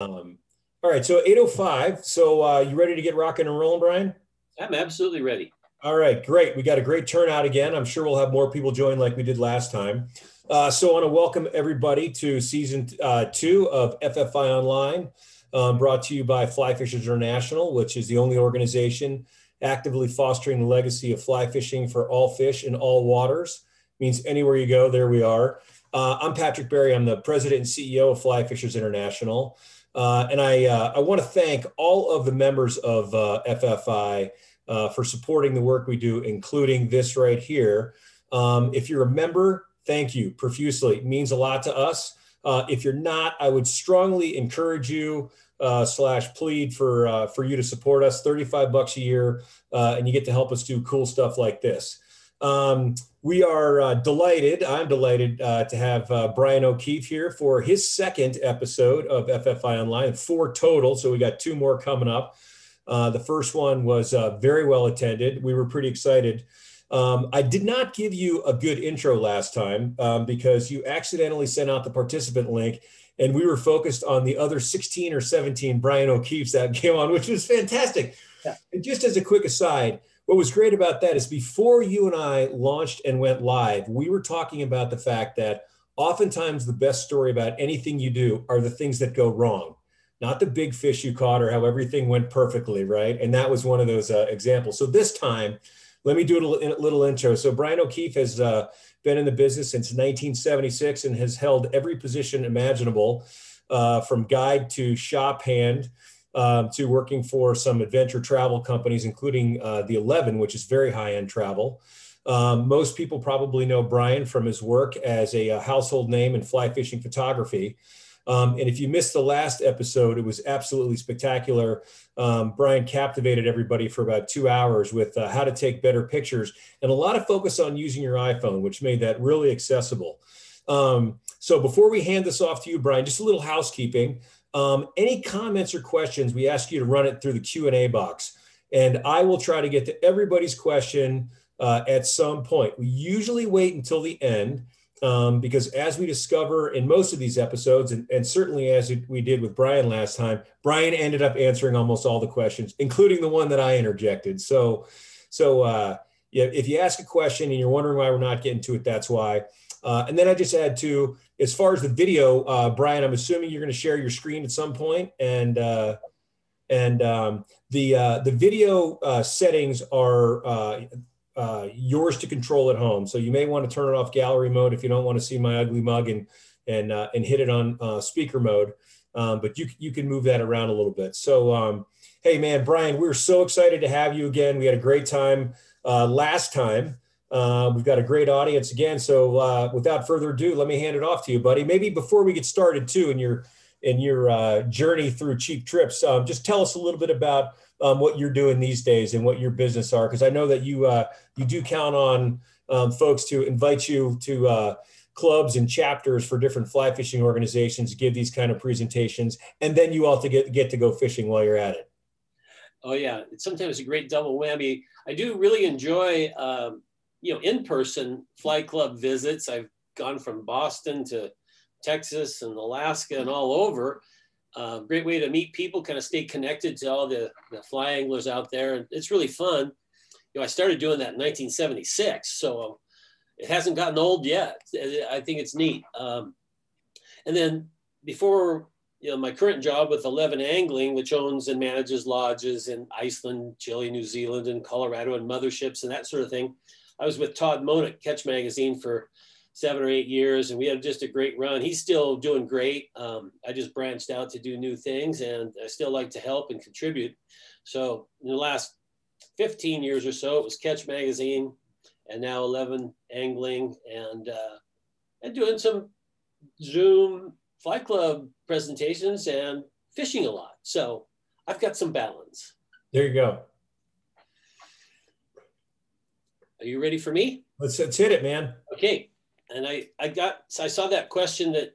All right, so 8:05. So you ready to get rocking and rolling, Brian? I'm absolutely ready. All right, great. We got a great turnout again. I'm sure we'll have more people join like we did last time. So I want to welcome everybody to season two of FFI Online, brought to you by Fly Fishers International, which is the only organization actively fostering the legacy of fly fishing for all fish in all waters. Means anywhere you go, there we are. I'm Patrick Berry. I'm the president and CEO of Fly Fishers International. And I want to thank all of the members of FFI for supporting the work we do, including this right here. If you're a member, thank you profusely. It means a lot to us. If you're not, I would strongly encourage you slash plead for you to support us. $35 a year, and you get to help us do cool stuff like this. We are delighted. I'm delighted to have Brian O'Keefe here for his second episode of FFI Online, 4 total. So we got 2 more coming up. The first one was very well attended. We were pretty excited. I did not give you a good intro last time because you accidentally sent out the participant link, and we were focused on the other 16 or 17 Brian O'Keefes that came on, which was fantastic. Yeah. And just as a quick aside, what was great about that is before you and I launched and went live, we were talking about the fact that oftentimes the best story about anything you do are the things that go wrong, not the big fish you caught or how everything went perfectly, right? And that was one of those examples. So this time, let me do a little intro. So Brian O'Keefe has been in the business since 1976 and has held every position imaginable, from guide to shop hand, to working for some adventure travel companies, including the 11, which is very high-end travel. Most people probably know Brian from his work as a household name in fly fishing photography. And if you missed the last episode, it was absolutely spectacular. Brian captivated everybody for about 2 hours with how to take better pictures and a lot of focus on using your iPhone, which made that really accessible. So before we hand this off to you, Brian, just a little housekeeping. Any comments or questions, we ask you to run it through the Q&A box. And I will try to get to everybody's question at some point. We usually wait until the end. Because as we discover in most of these episodes, and certainly as we did with Brian last time, Brian ended up answering almost all the questions, including the one that I interjected. So yeah, if you ask a question and you're wondering why we're not getting to it, that's why. And then I just add to, as far as the video, Brian, I'm assuming you're going to share your screen at some point, and the video settings are yours to control at home. So you may want to turn it off gallery mode if you don't want to see my ugly mug and hit it on speaker mode. But you can move that around a little bit. So, hey man, Brian, we're so excited to have you again. We had a great time last time. We've got a great audience again. So without further ado, let me hand it off to you, buddy. Maybe before we get started too, in your journey through cheap trips, just tell us a little bit about what you're doing these days and what your business are, because I know that you do count on folks to invite you to clubs and chapters for different fly fishing organizations to give these kind of presentations, and then you all to get to go fishing while you're at it. Oh yeah, it's sometimes a great double whammy. I do really enjoy in-person fly club visits. I've gone from Boston to Texas and Alaska and all over. Great way to meet people, kind of stay connected to all the fly anglers out there. And it's really fun. I started doing that in 1976, so it hasn't gotten old yet. I think it's neat. And then before, my current job with 11 Angling, which owns and manages lodges in Iceland, Chile, New Zealand, and Colorado, and motherships and that sort of thing, I was with Todd Monick, Catch Magazine, for 7 or 8 years, and we had just a great run. He's still doing great. I just branched out to do new things, and I still like to help and contribute. So in the last 15 years or so, it was Catch Magazine, and now 11 Angling, and doing some Zoom Fly Club presentations and fishing a lot. So I've got some balance. There you go. Are you ready for me? Let's hit it, man. Okay. And I saw that question that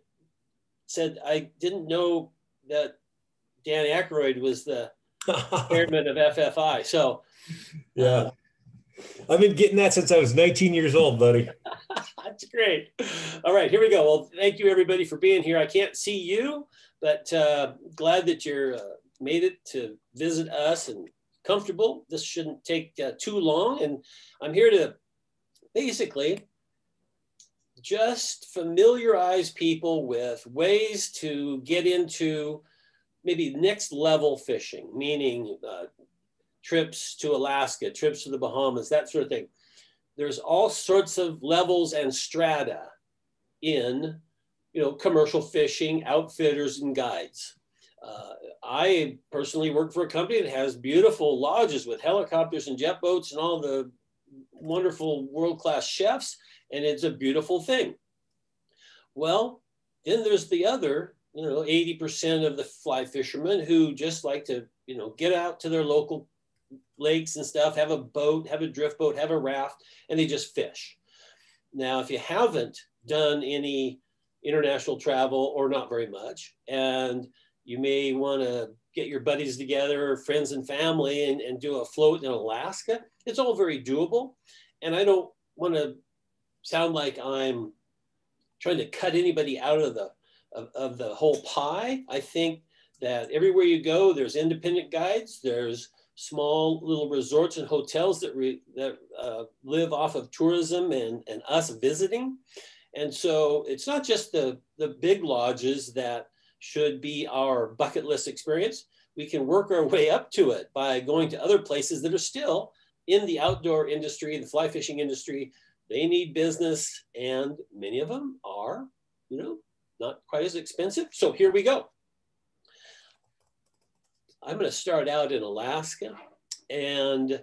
said, I didn't know that Dan Aykroyd was the chairman of FFI. So yeah, I've been getting that since I was 19 years old, buddy. That's great. All right, here we go. Well, thank you everybody for being here. I can't see you, but glad that you're made it to visit us and comfortable. This shouldn't take too long. And I'm here to basically just familiarize people with ways to get into maybe next level fishing, meaning trips to Alaska, trips to the Bahamas, that sort of thing. There's all sorts of levels and strata in, commercial fishing, outfitters and guides. I personally work for a company that has beautiful lodges with helicopters and jet boats and all the wonderful world-class chefs, and it's a beautiful thing. Well, then there's the other, 80% of the fly fishermen who just like to, get out to their local lakes and stuff, have a boat, have a drift boat, have a raft, and they just fish. Now, if you haven't done any international travel or not very much, and you may want to get your buddies together, friends and family, and do a float in Alaska, it's all very doable. And I don't want to sound like I'm trying to cut anybody out of the whole pie. I think that everywhere you go, there's independent guides, there's small little resorts and hotels that live off of tourism and us visiting. And so it's not just the big lodges that should be our bucket list experience. We can work our way up to it by going to other places that are still in the outdoor industry, the fly fishing industry. They need business, and many of them are, not quite as expensive. So here we go. I'm going to start out in Alaska, and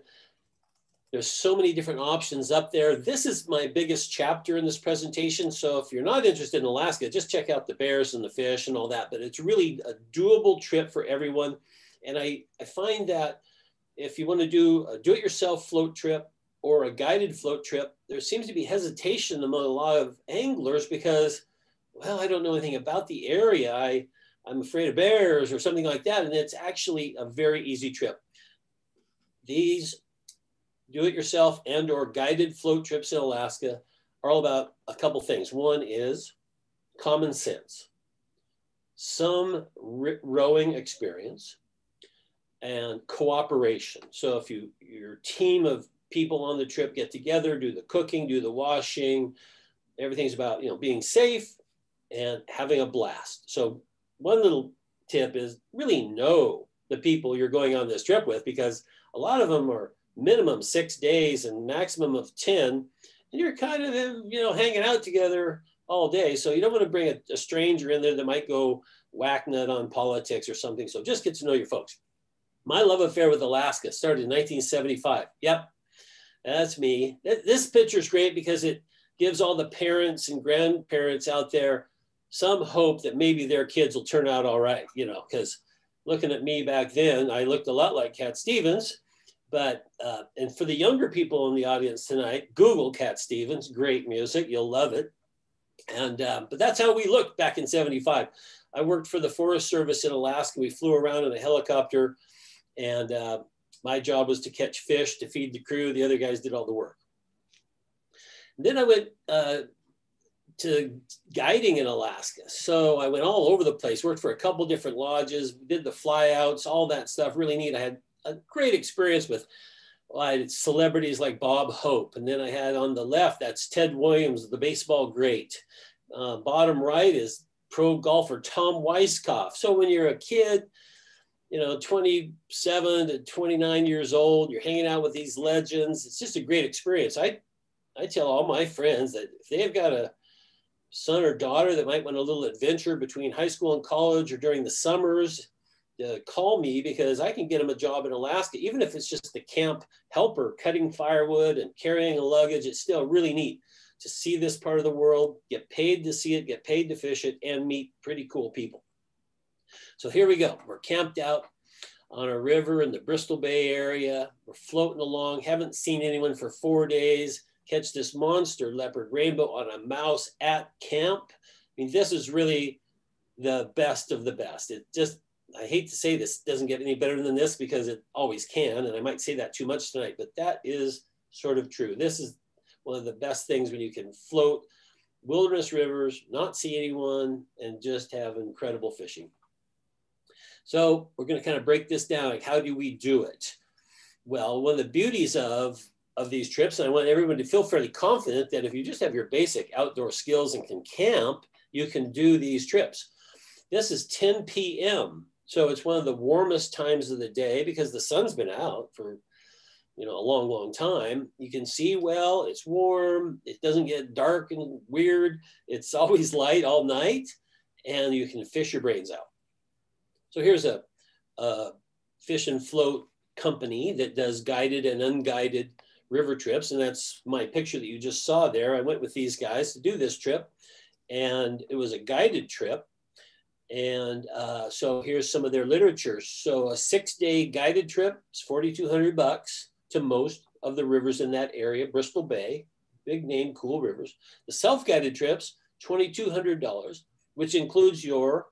there's so many different options up there. This is my biggest chapter in this presentation. So if you're not interested in Alaska, just check out the bears and the fish and all that. But it's really a doable trip for everyone. And I find that if you want to do a do-it-yourself float trip or a guided float trip, there seems to be hesitation among a lot of anglers because, well, I don't know anything about the area. I'm afraid of bears or something like that. And it's actually a very easy trip. These do-it-yourself and or guided float trips in Alaska are all about a couple things. One is common sense, some rowing experience, and cooperation. So if your team of people on the trip get together, do the cooking, do the washing, everything's about being safe and having a blast. So one little tip is really know the people you're going on this trip with, because a lot of them are minimum 6 days and maximum of 10. And you're kind of, hanging out together all day. So you don't want to bring a stranger in there that might go whack nut on politics or something. So just get to know your folks. My love affair with Alaska started in 1975. Yep, that's me. This picture is great because it gives all the parents and grandparents out there some hope that maybe their kids will turn out all right, because looking at me back then, I looked a lot like Cat Stevens. But, and for the younger people in the audience tonight, Google Cat Stevens, great music, you'll love it. And, but that's how we looked back in 75. I worked for the Forest Service in Alaska. We flew around in a helicopter, and my job was to catch fish, to feed the crew. The other guys did all the work. And then I went to guiding in Alaska. So I went all over the place, worked for a couple different lodges, did the flyouts, all that stuff, really neat. I had a great experience with celebrities like Bob Hope. And then I had on the left, that's Ted Williams, the baseball great. Bottom right is pro golfer Tom Weiskopf. So when you're a kid, 27 to 29 years old, you're hanging out with these legends. It's just a great experience. I tell all my friends that if they've got a son or daughter that might want a little adventure between high school and college or during the summers, call me, because I can get them a job in Alaska. Even if it's just the camp helper, cutting firewood and carrying a luggage, it's still really neat to see this part of the world, get paid to see it, get paid to fish it, and meet pretty cool people. So here we go. We're camped out on a river in the Bristol Bay area. We're floating along, haven't seen anyone for 4 days, catch this monster leopard rainbow on a mouse at camp. I mean, this is really the best of the best. It just, I hate to say this doesn't get any better than this because it always can, and I might say that too much tonight, but that is sort of true. This is one of the best things when you can float wilderness rivers, not see anyone, and just have incredible fishing. So we're going to kind of break this down. Like, how do we do it? Well, one of the beauties of these trips, and I want everyone to feel fairly confident that if you just have your basic outdoor skills and can camp, you can do these trips. This is 10 p.m. So it's one of the warmest times of the day because the sun's been out for a long, long time. You can see well, it's warm, it doesn't get dark and weird. It's always light all night, and you can fish your brains out. So here's a fish and float company that does guided and unguided river trips. And that's my picture that you just saw there. I went with these guys to do this trip, and it was a guided trip. And so here's some of their literature. So a 6-day guided trip is $4,200 to most of the rivers in that area, Bristol Bay, big name, cool rivers. The self-guided trips, $2,200, which includes your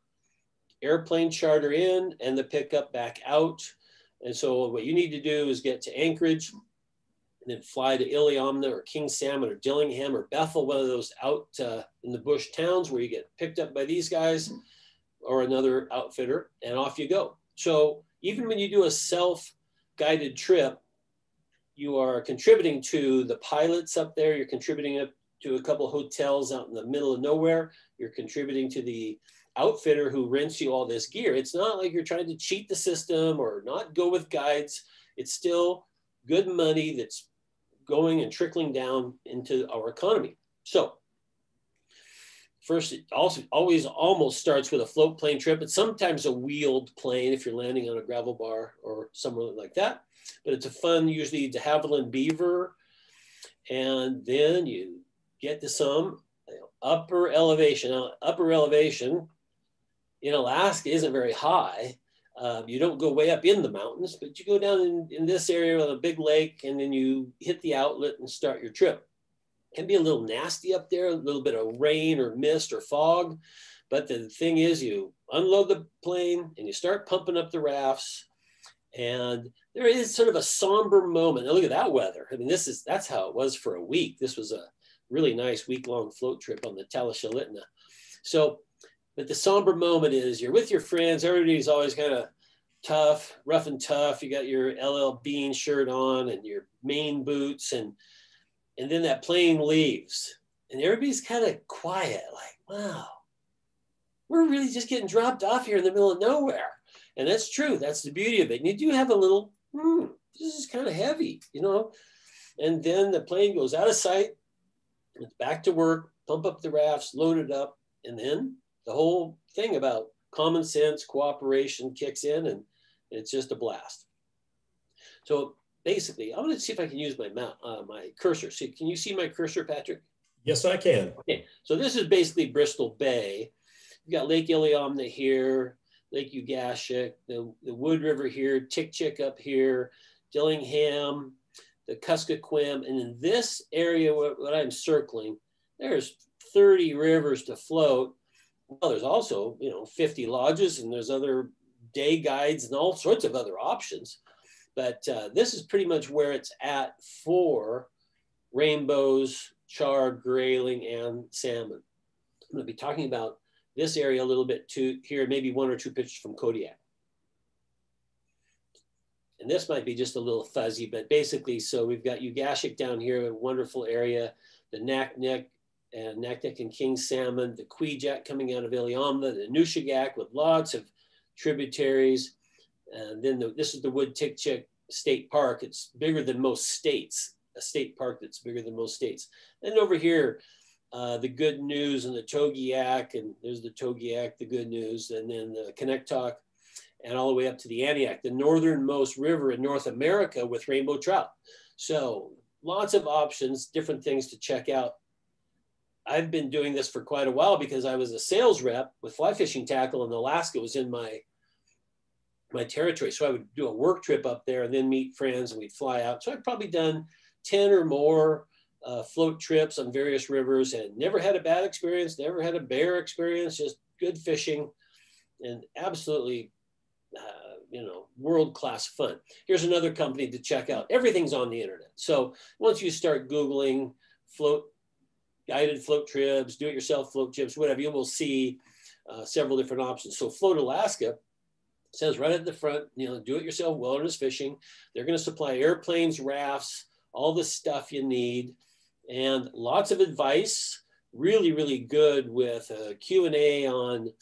airplane charter in and the pickup back out. And so what you need to do is get to Anchorage and then fly to Iliamna or King Salmon or Dillingham or Bethel, one of those out in the bush towns where you get picked up by these guys or another outfitter, and off you go. So even when you do a self-guided trip, you are contributing to the pilots up there. You're contributing to a couple of hotels out in the middle of nowhere. You're contributing to the outfitter who rents you all this gear. It's not like you're trying to cheat the system or not go with guides. It's still good money that's going and trickling down into our economy. So first, it also always almost starts with a float plane trip. It's sometimes a wheeled plane if you're landing on a gravel bar or somewhere like that. But it's a fun, usually de Havilland Beaver. And then you get to some upper elevation. Now, upper elevation in Alaska isn't very high. You don't go way up in the mountains, but you go down in this area on a big lake, and then you hit the outlet and start your trip. It can be a little nasty up there, a little bit of rain or mist or fog. But the thing is, you unload the plane and you start pumping up the rafts. And there is sort of a somber moment. Now look at that weather. I mean, that's how it was for a week. This was a really nice week-long float trip on the Talashalitna. So, but the somber moment is you're with your friends. Everybody's always kind of tough, rough and tough. You got your LL Bean shirt on and your Maine boots, and then that plane leaves, and everybody's kind of quiet, like, wow, we're really just getting dropped off here in the middle of nowhere. And that's true. That's the beauty of it. And you do have a little, this is kind of heavy, And then the plane goes out of sight. It's back to work, pump up the rafts, load it up. And then the whole thing about common sense, cooperation kicks in, and it's just a blast. So basically, I'm going to see if I can use my cursor. See, can you see my cursor, Patrick? Yes, I can. Okay, so this is basically Bristol Bay. You've got Lake Iliamna here, Lake Ugashik, the Wood River here, Tikchik up here, Dillingham, the Kuskokwim, and in this area, what I'm circling, there's 30 rivers to float. Well, there's also, 50 lodges, and there's other day guides and all sorts of other options. But this is pretty much where it's at for rainbows, char, grayling, and salmon. I'm going to be talking about this area a little bit too here, maybe one or two pictures from Kodiak. And this might be just a little fuzzy, but basically, so we've got Ugashik down here, a wonderful area, the Naknek and king salmon, the Kwijak coming out of Iliamna, the Nushagak with lots of tributaries. And then this is the Wood Tikchik State Park. It's bigger than most states, a state park that's bigger than most states. And over here, the Good News and the Togiak, and there's the Togiak, the Good News, and then the Connectoc, and all the way up to the Aniak, the northernmost river in North America with rainbow trout. So lots of options, different things to check out. I've been doing this for quite a while because I was a sales rep with fly fishing tackle, and Alaska was in my territory. So I would do a work trip up there and then meet friends, and we'd fly out. So I've probably done 10 or more float trips on various rivers, and never had a bad experience, never had a bear experience, just good fishing, and absolutely world-class fun. Here's another company to check out. Everything's on the internet. So once you start Googling guided float trips, do-it-yourself float trips, whatever, you will see several different options. So Float Alaska says right at the front, do-it-yourself wilderness fishing. They're going to supply airplanes, rafts, all the stuff you need, and lots of advice. Really, really good with a Q&A on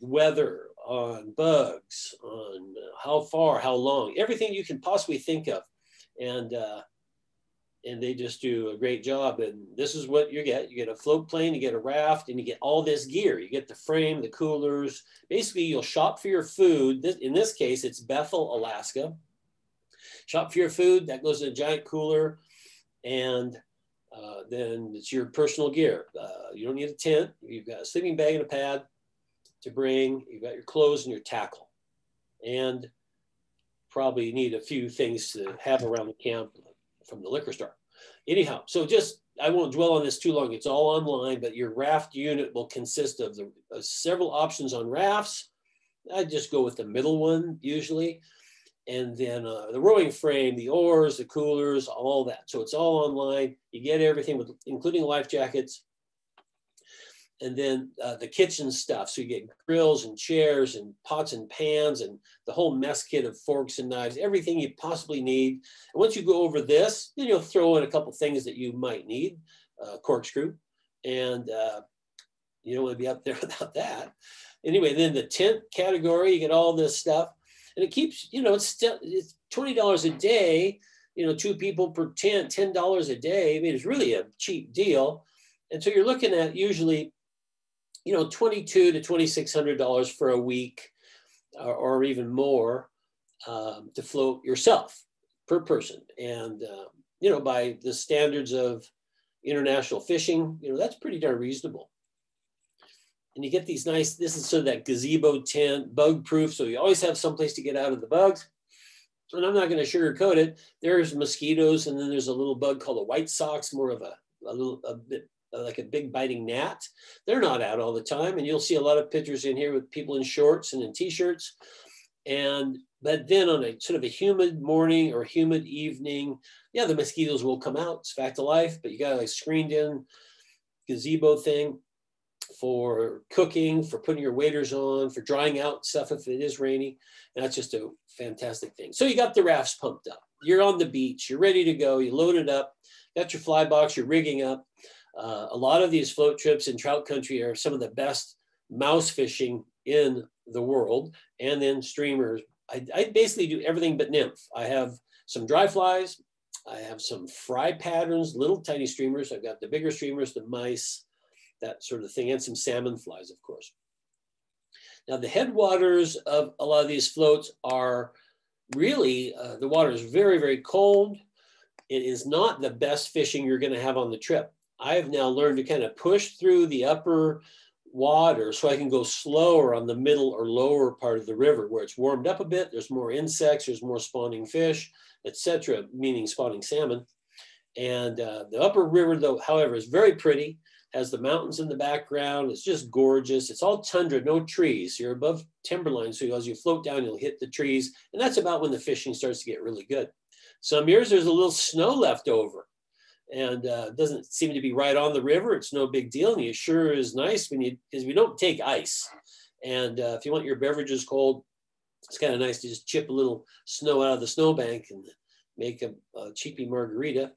weather, on bugs, on how far, how long, everything you can possibly think of. And they just do a great job. And this is what you get. You get a float plane, you get a raft, and you get all this gear. You get the frame, the coolers. Basically, you'll shop for your food. In this case, it's Bethel, Alaska. Shop for your food. That goes in a giant cooler. And then it's your personal gear. You don't need a tent. You've got a sleeping bag and a pad to bring. You've got your clothes and your tackle. And probably need a few things to have around the camp from the liquor store. Anyhow, so I won't dwell on this too long. It's all online, but your raft unit will consist of several options on rafts. I just go with the middle one usually. And then the rowing frame, the oars, the coolers, all that. So it's all online. You get everything, including life jackets. And then the kitchen stuff. So you get grills and chairs and pots and pans and the whole mess kit of forks and knives, everything you possibly need. And once you go over this, then you'll throw in a couple things that you might need, corkscrew. And you don't want to be up there without that. Anyway, then the tent category, you get all this stuff. And it keeps, it's $20 a day, 2 people per tent, $10 a day. I mean, it's really a cheap deal. And so you're looking at usually, $2,200 to $2,600 for a week or even more to float yourself per person. And, by the standards of international fishing, that's pretty darn reasonable. And you get these nice, this is sort of that gazebo tent, bug proof. So you always have someplace to get out of the bugs. And I'm not going to sugarcoat it. There's mosquitoes, and then there's a little bug called a white sox, more of a bit like a big biting gnat. They're not out all the time. And you'll see a lot of pictures in here with people in shorts and in t-shirts. But then on a sort of a humid morning or humid evening, yeah, the mosquitoes will come out. It's fact of life, but you got a screened in gazebo thing for cooking, for putting your waders on, for drying out stuff if it is rainy. And that's just a fantastic thing. So you got the rafts pumped up. You're on the beach. You're ready to go. You load it up. Got your fly box. You're rigging up. A lot of these float trips in trout country are some of the best mouse fishing in the world. And then streamers. I basically do everything but nymph. I have some dry flies. I have some fry patterns, little tiny streamers. I've got the bigger streamers, the mice, that sort of thing, and some salmon flies, of course. Now, the headwaters of a lot of these floats are really, the water is very, very cold. It is not the best fishing you're going to have on the trip. I have now learned to kind of push through the upper water so I can go slower on the middle or lower part of the river where it's warmed up a bit. There's more insects, there's more spawning fish, etc., meaning spawning salmon. And the upper river, though, however, is very pretty. Has the mountains in the background. It's just gorgeous. It's all tundra, no trees. You're above timberline, so as you float down, you'll hit the trees. And that's about when the fishing starts to get really good. Some years there's a little snow left over, and it doesn't seem to be right on the river. It's no big deal, and it sure is nice because we don't take ice. And if you want your beverages cold, it's kind of nice to just chip a little snow out of the snowbank and make a cheapy margarita.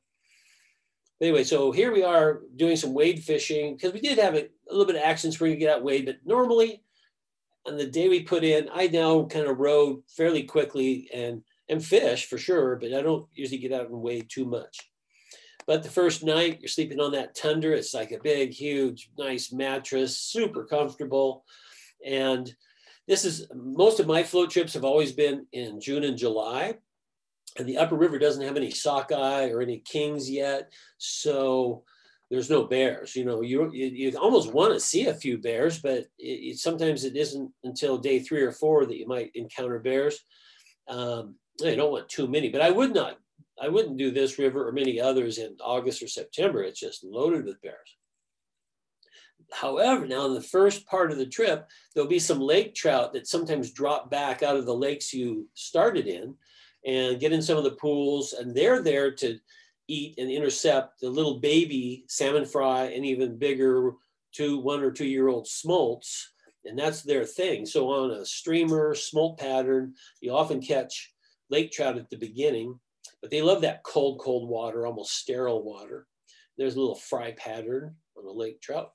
Anyway, so here we are doing some wade fishing because we did have a little bit of action spring to get out wade, but normally on the day we put in, I now kind of row fairly quickly and fish for sure, but I don't usually get out and wade too much. But the first night you're sleeping on that tundra. It's like a big, huge, nice mattress, super comfortable. And most of my float trips have always been in June and July. And the upper river doesn't have any sockeye or any kings yet. So there's no bears. You almost want to see a few bears, but sometimes it isn't until day 3 or 4 that you might encounter bears. You don't want too many, but I wouldn't do this river or many others in August or September. It's just loaded with bears. However, now in the first part of the trip, there'll be some lake trout that sometimes drop back out of the lakes you started in and get in some of the pools, and they're there to eat and intercept the little baby salmon fry and even bigger 1 or 2 year old smolts. And that's their thing. So on a streamer smolt pattern, you often catch lake trout at the beginning, but they love that cold, cold water, almost sterile water. There's a little fry pattern on a lake trout.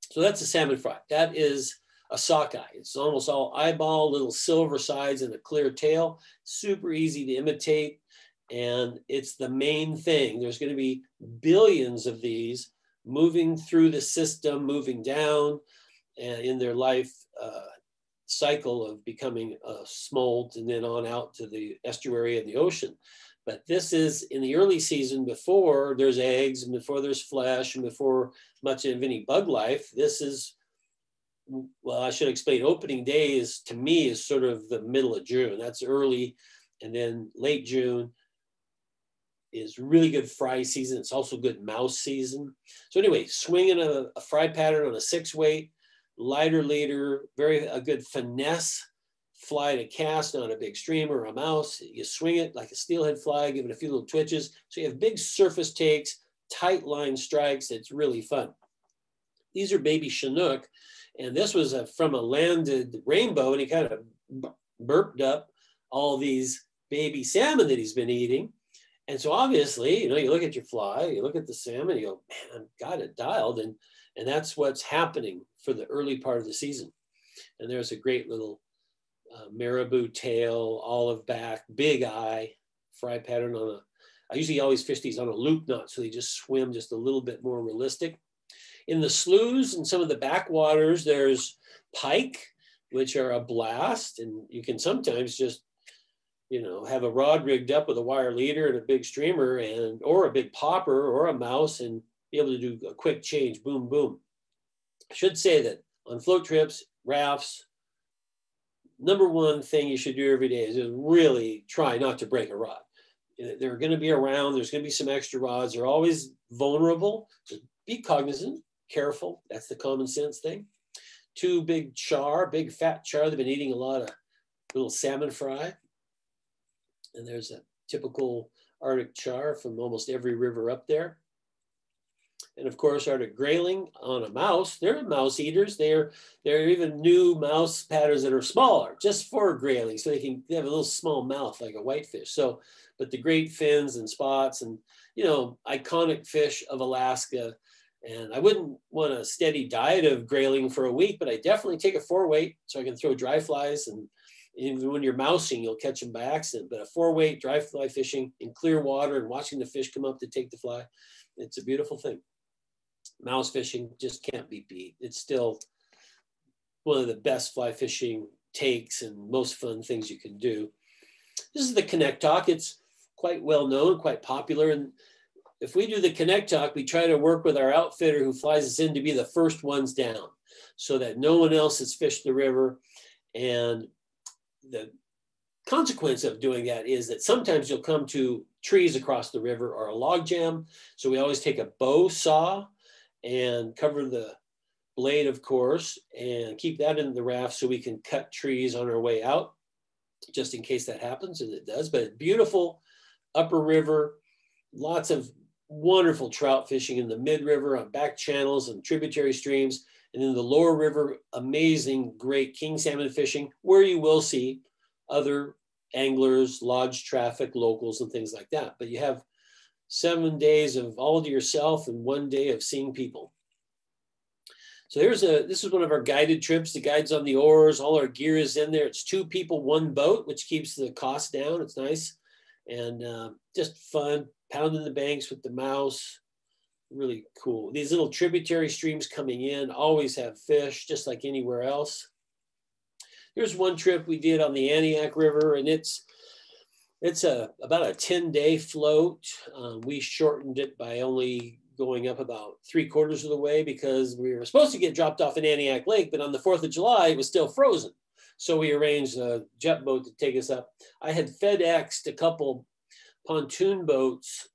So that's a salmon fry. That is a sockeye. It's almost all eyeball, little silver sides and a clear tail. Super easy to imitate. And it's the main thing. There's going to be billions of these moving through the system, moving down and in their life cycle of becoming a smolt and then on out to the estuary and the ocean. But this is in the early season before there's eggs and before there's flesh and before much of any bug life. This is, well, I should explain, opening day is, to me, is sort of the middle of June. That's early. And then late June is really good fry season. It's also good mouse season. So anyway, swinging a fry pattern on a 6-weight, lighter leader, a good finesse fly to cast on a big streamer or a mouse. You swing it like a steelhead fly, give it a few little twitches. So you have big surface takes, tight line strikes. It's really fun. These are baby Chinook. And this was from a landed rainbow, and he kind of burped up all these baby salmon that he's been eating. And so obviously, you know, you look at your fly, you look at the salmon, you go, man, I've got it dialed. And that's what's happening for the early part of the season. And there's a great little marabou tail, olive back, big eye, fry pattern on I usually always fish these on a loop knot, so they just swim just a little bit more realistic. In the sloughs and some of the backwaters, there's pike, which are a blast. And you can sometimes just, you know, have a rod rigged up with a wire leader and a big streamer or a big popper or a mouse and be able to do a quick change, boom, boom. I should say that on float trips, rafts, number one thing you should do every day is just really try not to break a rod. They're going to be around. There's going to be some extra rods. They're always vulnerable. So be cognizant, careful. That's the common sense thing. 2 big fat char. They've been eating a lot of little salmon fry. And there's a typical Arctic char from almost every river up there. And of course, Arctic grayling on a mouse. They're mouse eaters. There are even new mouse patterns that are smaller, just for grayling, so they have a little small mouth like a whitefish. So, but the great fins and spots and, you know, iconic fish of Alaska. And I wouldn't want a steady diet of grayling for a week, but I definitely take a 4-weight so I can throw dry flies. And even when you're mousing, you'll catch them by accident. But a 4-weight dry fly fishing in clear water and watching the fish come up to take the fly, it's a beautiful thing. Mouse fishing just can't be beat. It's still one of the best fly fishing takes and most fun things you can do. This is the Connect Talk. It's quite well known, quite popular. And if we do the Connect Talk, we try to work with our outfitter who flies us in to be the first ones down so that no one else has fished the river. And the consequence of doing that is that sometimes you'll come to trees across the river or a log jam. So we always take a bow saw and cover the blade, of course, and keep that in the raft so we can cut trees on our way out, just in case that happens, and it does. But beautiful upper river, lots of wonderful trout fishing in the mid-river on back channels and tributary streams. And in the lower river, amazing, great king salmon fishing, where you will see other anglers, lodge traffic, locals, and things like that. But you have 7 days of all to yourself and 1 day of seeing people. So this is one of our guided trips. The guide's on the oars, all our gear is in there. It's 2 people, 1 boat, which keeps the cost down. It's nice and just fun, pounding the banks with the mouse. Really cool. These little tributary streams coming in always have fish, just like anywhere else. Here's one trip we did on the Antioch River, and it's about a 10-day float. We shortened it by only going up about 3/4 of the way because we were supposed to get dropped off in Antioch Lake, but on the 4th of July, it was still frozen. So we arranged a jet boat to take us up. I had FedExed a couple pontoon boats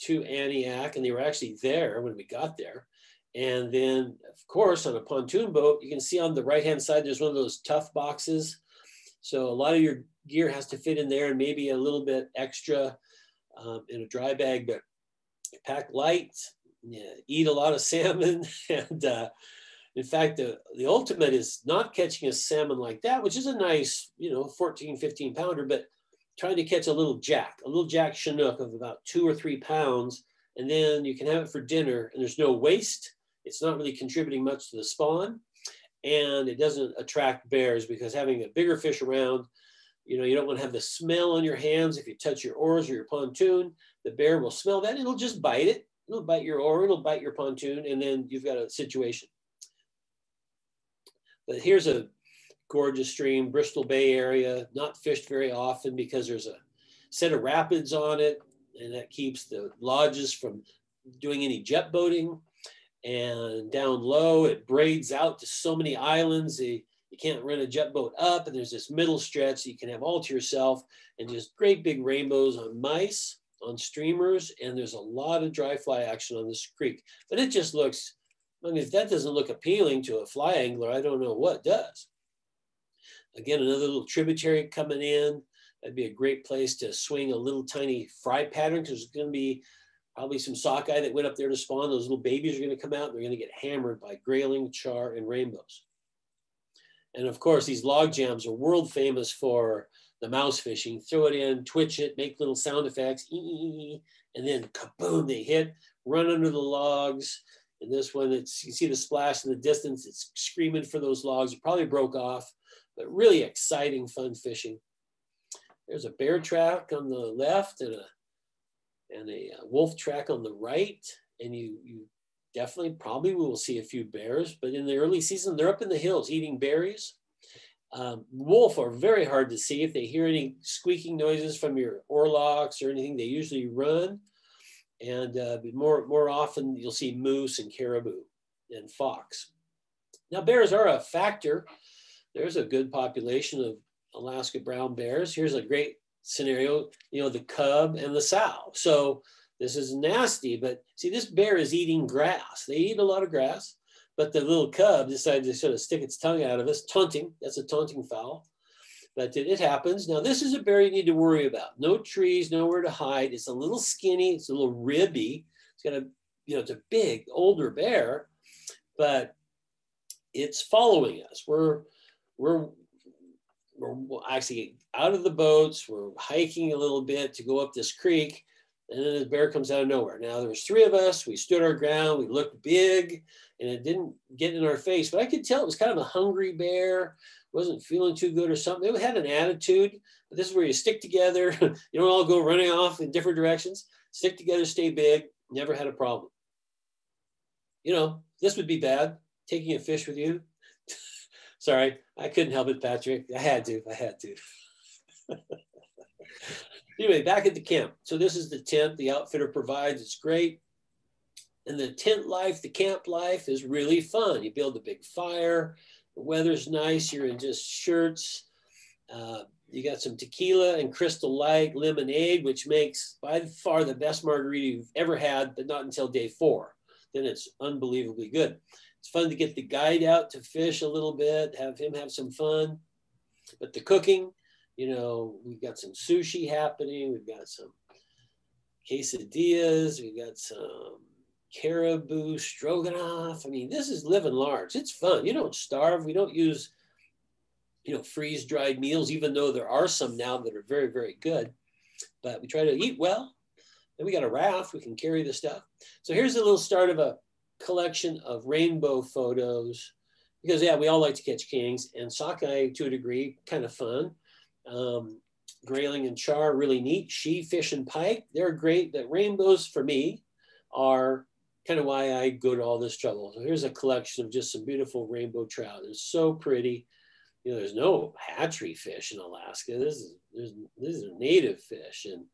to Antioch, and they were actually there when we got there. And then, of course, on a pontoon boat, you can see on the right-hand side, there's one of those tough boxes. So a lot of your gear has to fit in there, and maybe a little bit extra in a dry bag, but pack light, eat a lot of salmon. And in fact, the ultimate is not catching a salmon like that, which is a nice, 14, 15 pounder, but trying to catch a little jack Chinook of about 2 or 3 pounds. And then you can have it for dinner, and there's no waste. It's not really contributing much to the spawn, and it doesn't attract bears, because having a bigger fish around, you don't want to have the smell on your hands. If you touch your oars or your pontoon, the bear will smell that. It'll just bite it. It'll bite your oar, it'll bite your pontoon, and then you've got a situation. But here's a gorgeous stream, Bristol Bay area, not fished very often because there's a set of rapids on it, and that keeps the lodges from doing any jet boating. And down low, it braids out to so many islands. You can't rent a jet boat up, and there's this middle stretch you can have all to yourself, and just great big rainbows on mice, on streamers, and there's a lot of dry fly action on this creek. But it just looks, if that doesn't look appealing to a fly angler, I don't know what does. Again, another little tributary coming in. That'd be a great place to swing a little tiny fry pattern, because there's going to be probably some sockeye that went up there to spawn. Those little babies are going to come out, and they're going to get hammered by grayling, char, and rainbows. And of course, these log jams are world famous for the mouse fishing. Throw it in, twitch it, make little sound effects, and then kaboom, they hit, run under the logs. And this one, you see the splash in the distance. It's screaming for those logs. It probably broke off, but really exciting, fun fishing. There's a bear track on the left and a wolf track on the right. And you definitely probably will see a few bears, but in the early season, they're up in the hills eating berries. Wolf are very hard to see. If they hear any squeaking noises from your oarlocks or anything, they usually run. And more often, you'll see moose and caribou and fox. Now, bears are a factor. There's a good population of Alaska brown bears. Here's a great scenario, the cub and the sow. So this is nasty, but see, this bear is eating grass. They eat a lot of grass, but the little cub decided to sort of stick its tongue out of us, taunting. That's a taunting fowl. But it happens. Now, this is a bear you need to worry about. No trees, nowhere to hide. It's a little skinny. It's a little ribby. It's got it's a big, older bear, but it's following us. We're actually out of the boats. We're hiking a little bit to go up this creek, and then the bear comes out of nowhere. Now, there was 3 of us. We stood our ground. We looked big, and it didn't get in our face, but I could tell it was kind of a hungry bear. Wasn't feeling too good or something. It had an attitude, but this is where you stick together. You don't all go running off in different directions. Stick together, stay big. Never had a problem. This would be bad, taking a fish with you. Sorry, I couldn't help it, Patrick. I had to. Anyway, back at the camp. So this is the tent the outfitter provides. It's great. And the tent life, the camp life is really fun. You build a big fire. The weather's nice. You're in just shirts. You got some tequila and Crystal Light lemonade, which makes by far the best margarita you've ever had, but not until day 4. Then it's unbelievably good. It's fun to get the guide out to fish a little bit, have him have some fun. But the cooking, we've got some sushi happening. We've got some quesadillas. We've got some caribou stroganoff. This is living large. It's fun. You don't starve. We don't use, freeze-dried meals, even though there are some now that are very, very good. But we try to eat well. Then we got a raft. We can carry the stuff. So here's a little start of a collection of rainbow photos, because, we all like to catch kings, and sockeye, to a degree, kind of fun. Grayling and char, really neat. She, fish, and pike, they're great. The rainbows, for me, are kind of why I go to all this trouble. So here's a collection of just some beautiful rainbow trout. They're so pretty. There's no hatchery fish in Alaska. These are native fish, and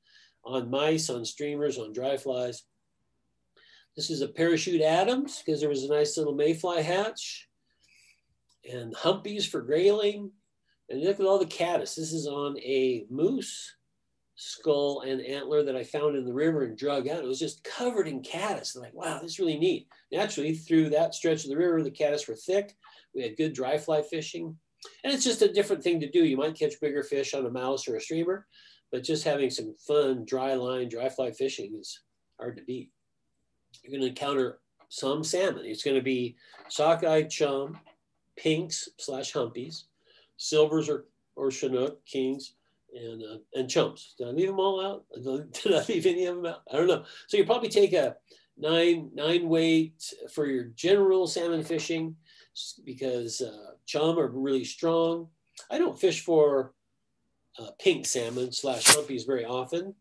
on mice, on streamers, on dry flies. This is a parachute Adams, because there was a nice little mayfly hatch, and humpies for grayling. And look at all the caddis. This is on a moose skull and antler that I found in the river and drug out. It was just covered in caddis. I'm like, wow, this is really neat. Naturally, through that stretch of the river, the caddis were thick. We had good dry fly fishing. And it's just a different thing to do. You might catch bigger fish on a mouse or a streamer, but just having some fun dry line, dry fly fishing is hard to beat. You're going to encounter some salmon. It's going to be sockeye, chum, pinks / humpies, silvers or chinook, kings, and chumps. Did I leave them all out? Did I leave any of them out? I don't know. So you probably take a nine weight for your general salmon fishing, because chum are really strong. I don't fish for pink salmon / humpies very often,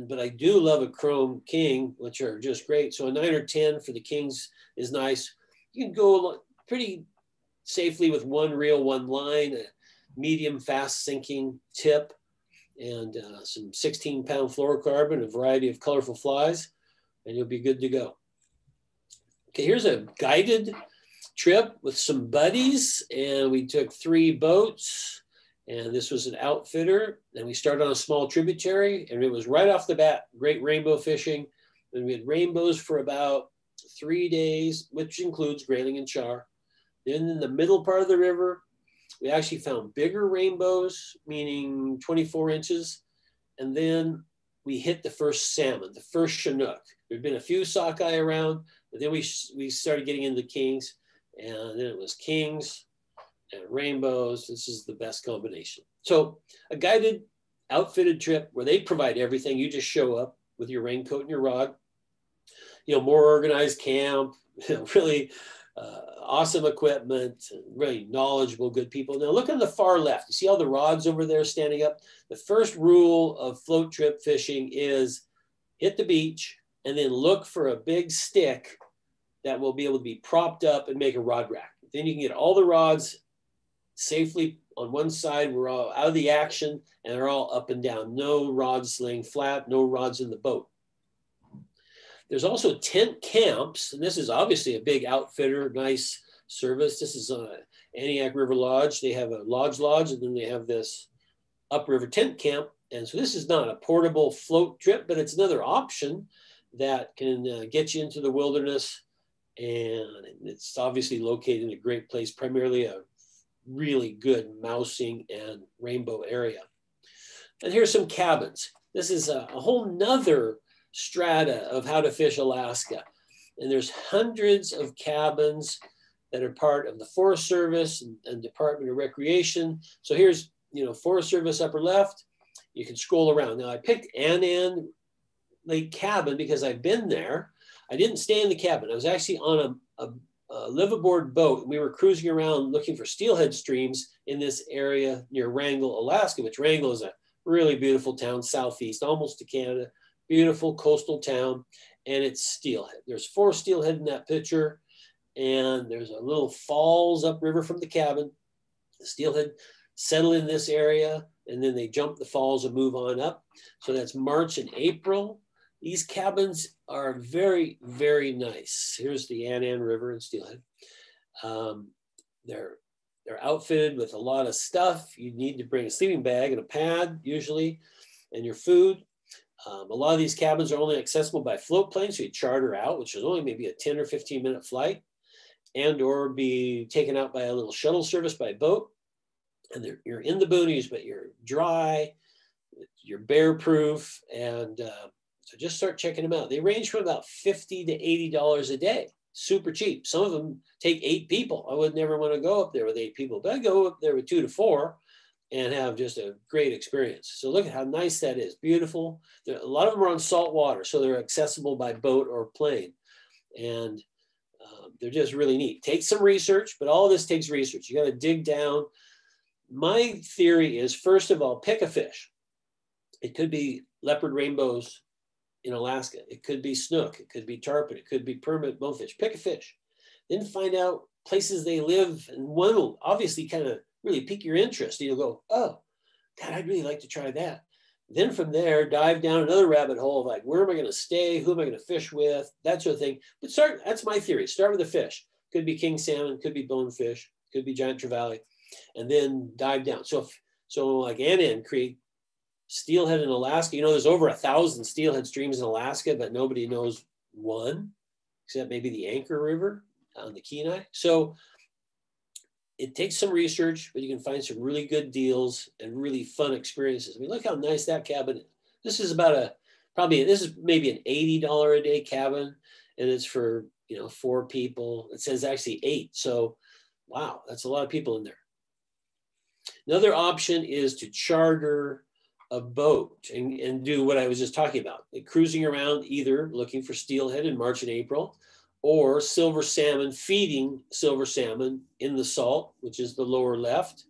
but I do love a chrome king, which are just great. So a 9 or 10 for the kings is nice. You can go pretty safely with one reel, one line, a medium fast sinking tip, and some 16-pound fluorocarbon, a variety of colorful flies, and you'll be good to go. Okay, here's a guided trip with some buddies, and we took 3 boats, and this was an outfitter, and we started on a small tributary, and it was right off the bat great rainbow fishing, and we had rainbows for about 3 days, which includes grayling and char. Then in the middle part of the river, we actually found bigger rainbows, meaning 24 inches. And then we hit the first salmon, the first chinook. There'd been a few sockeye around, but then we started getting into kings, and then it was kings and rainbows. This is the best combination. So a guided, outfitted trip where they provide everything. You just show up with your raincoat and your rod. You know, more organized camp, really awesome equipment, really knowledgeable, good people. Now look on the far left. You see all the rods over there standing up? The first rule of float trip fishing is hit the beach and then look for a big stick that will be able to be propped up and make a rod rack. Then you can get all the rods safely on one side. We're all out of the action and they're all up and down. No rods laying flat, no rods in the boat. There's also tent camps, and this is obviously a big outfitter, nice service. This is on Antioch River Lodge. They have a lodge, and then they have this upriver tent camp. And so this is not a portable float trip, but it's another option that can get you into the wilderness. And it's obviously located in a great place, primarily a really good mousing and rainbow area. And here's some cabins. This is a whole nother strata of how to fish Alaska. And there's hundreds of cabins that are part of the Forest Service and Department of Recreation. So here's, Forest Service upper left. You can scroll around. Now I picked Annan Lake Cabin because I've been there. I didn't stay in the cabin. I was actually on a live-aboard boat. We were cruising around looking for steelhead streams in this area near Wrangell, Alaska, which Wrangell is a really beautiful town southeast, almost to Canada. Beautiful coastal town, and it's steelhead. There's 4 steelhead in that picture, and there's a little falls upriver from the cabin. The steelhead settle in this area, and then they jump the falls and move on up. So that's March and April. These cabins are very, very nice. Here's the Annan River and steelhead. They're outfitted with a lot of stuff. You need to bring a sleeping bag and a pad, usually, and your food. A lot of these cabins are only accessible by float plane, so you charter out, which is only maybe a 10 or 15-minute flight, and or be taken out by a little shuttle service by boat. And you're in the boonies, but you're dry, you're bear proof, and so just start checking them out. They range from about $50 to $80 a day, super cheap. Some of them take 8 people. I would never want to go up there with 8 people, but I go up there with 2 to 4. And have just a great experience. So look at how nice that is, beautiful. A lot of them are on salt water, so they're accessible by boat or plane. And they're just really neat. Take some research, but all of this takes research. You gotta dig down. My theory is, first of all, pick a fish. It could be leopard rainbows in Alaska. It could be snook. It could be tarpon. It could be permit bonefish. Pick a fish. Then find out places they live, and one will obviously kind of really pique your interest. You'll go, oh, God, I'd really like to try that. Then from there, dive down another rabbit hole of like, where am I going to stay? Who am I going to fish with? That sort of thing. But that's my theory. Start with the fish. Could be king salmon, could be bonefish, could be giant trevally, and then dive down. So like Annan create Steelhead in Alaska. You know, there's over 1,000 steelhead streams in Alaska, but nobody knows one, except maybe the Anchor River on the Kenai. So it takes some research, but you can find some really good deals and really fun experiences. I mean, look how nice that cabin is. This is about this is maybe an $80 a day cabin, and it's for, 4 people. It says actually 8. So, wow, that's a lot of people in there. Another option is to charter a boat and do what I was just talking about, like cruising around, either looking for steelhead in March and April, or silver salmon, feeding silver salmon in the salt, which is the lower left.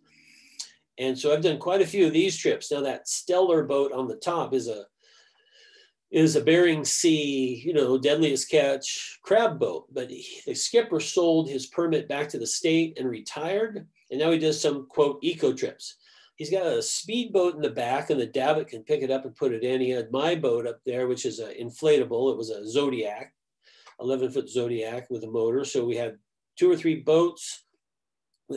And so I've done quite a few of these trips. Now that stellar boat on the top is a Bering Sea, deadliest catch crab boat. But the skipper sold his permit back to the state and retired. And now he does some, quote, eco trips. He's got a speedboat in the back, and the davit can pick it up and put it in. He had my boat up there, which is an inflatable. It was a Zodiac, 11-foot Zodiac with a motor. So we had 2 or 3 boats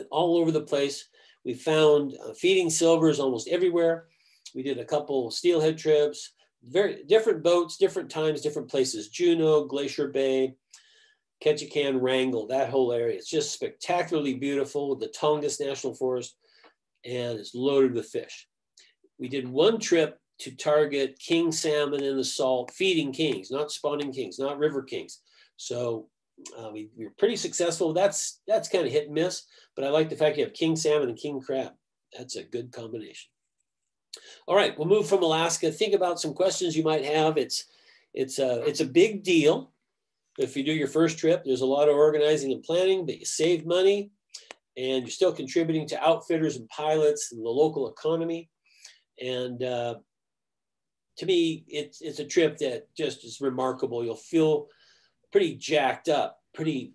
all over the place. We found feeding silvers almost everywhere. We did a couple steelhead trips, very different boats, different times, different places. Juneau, Glacier Bay, Ketchikan, Wrangell, that whole area. It's just spectacularly beautiful with the Tongass National Forest, and it's loaded with fish. We did one trip to target king salmon in the salt, feeding kings, not spawning kings, not river kings. So we were pretty successful. That's kind of hit and miss, but I like the fact you have king salmon and king crab. That's a good combination. All right, we'll move from Alaska. Think about some questions you might have. It's a big deal. If you do your first trip, there's a lot of organizing and planning, but you save money and you're still contributing to outfitters and pilots and the local economy. And to me, it's a trip that just is remarkable. You'll feel pretty jacked up, pretty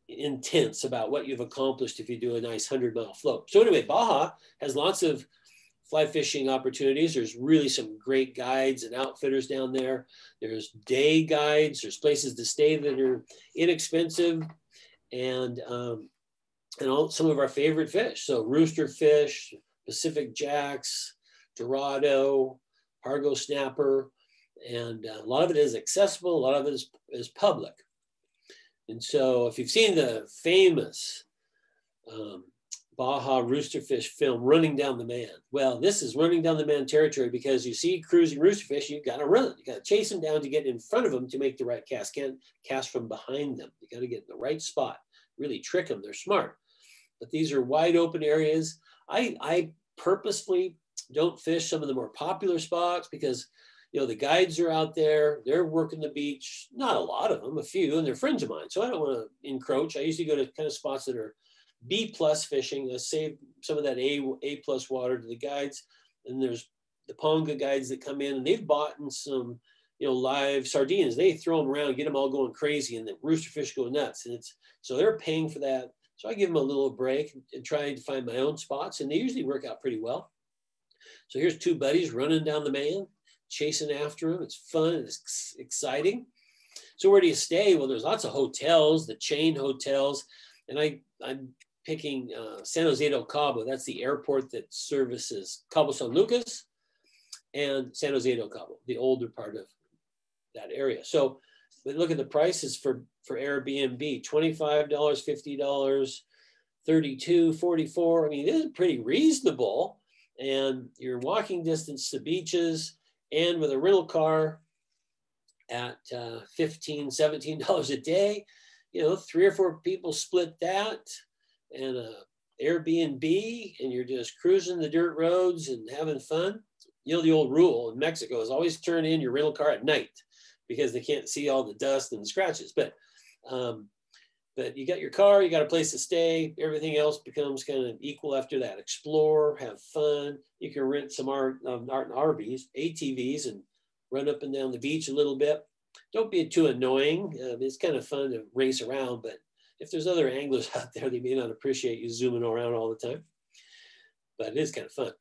intense about what you've accomplished if you do a nice 100-mile float. So anyway, Baja has lots of fly fishing opportunities. There's really some great guides and outfitters down there. There's day guides. There's places to stay that are inexpensive, and some of our favorite fish. So roosterfish, Pacific jacks, Dorado, Hargo snapper, and a lot of it is accessible. A lot of it is public. And so if you've seen the famous Baja roosterfish film, Running Down the Man. Well, this is running down the man territory, because you see cruising roosterfish, you've got to run. You got to chase them down to get in front of them to make the right cast. Can't cast from behind them. You got to get in the right spot, really trick them. They're smart. But these are wide open areas. I purposefully don't fish some of the more popular spots, because the guides are out there, they're working the beach. Not a lot of them, a few, and they're friends of mine. So I don't want to encroach. I usually go to kind of spots that are B+ fishing. I save some of that A+ water to the guides. And there's the Ponga guides that come in, and they've bought some, live sardines. They throw them around, get them all going crazy, and the roosterfish go nuts. And so they're paying for that. So I give them a little break and try to find my own spots, and they usually work out pretty well. So here's 2 buddies running down the man, chasing after him. It's fun, it's exciting. So where do you stay? Well, there's lots of hotels, the chain hotels, and I'm picking San Jose del Cabo. That's the airport that services Cabo San Lucas and San Jose del Cabo, the older part of that area. So but look at the prices for Airbnb: $25, $50, $32, $44. I mean, this is pretty reasonable. And you're walking distance to beaches, and with a rental car at $15, $17 a day, 3 or 4 people split that, and a Airbnb, and you're just cruising the dirt roads and having fun. The old rule in Mexico is always turn in your rental car at night, because they can't see all the dust and the scratches. But you got your car, you got a place to stay. Everything else becomes kind of equal after that. Explore, have fun. You can rent some RVs, ATVs, and run up and down the beach a little bit. Don't be too annoying. It's kind of fun to race around, but if there's other anglers out there, they may not appreciate you zooming around all the time. But it is kind of fun.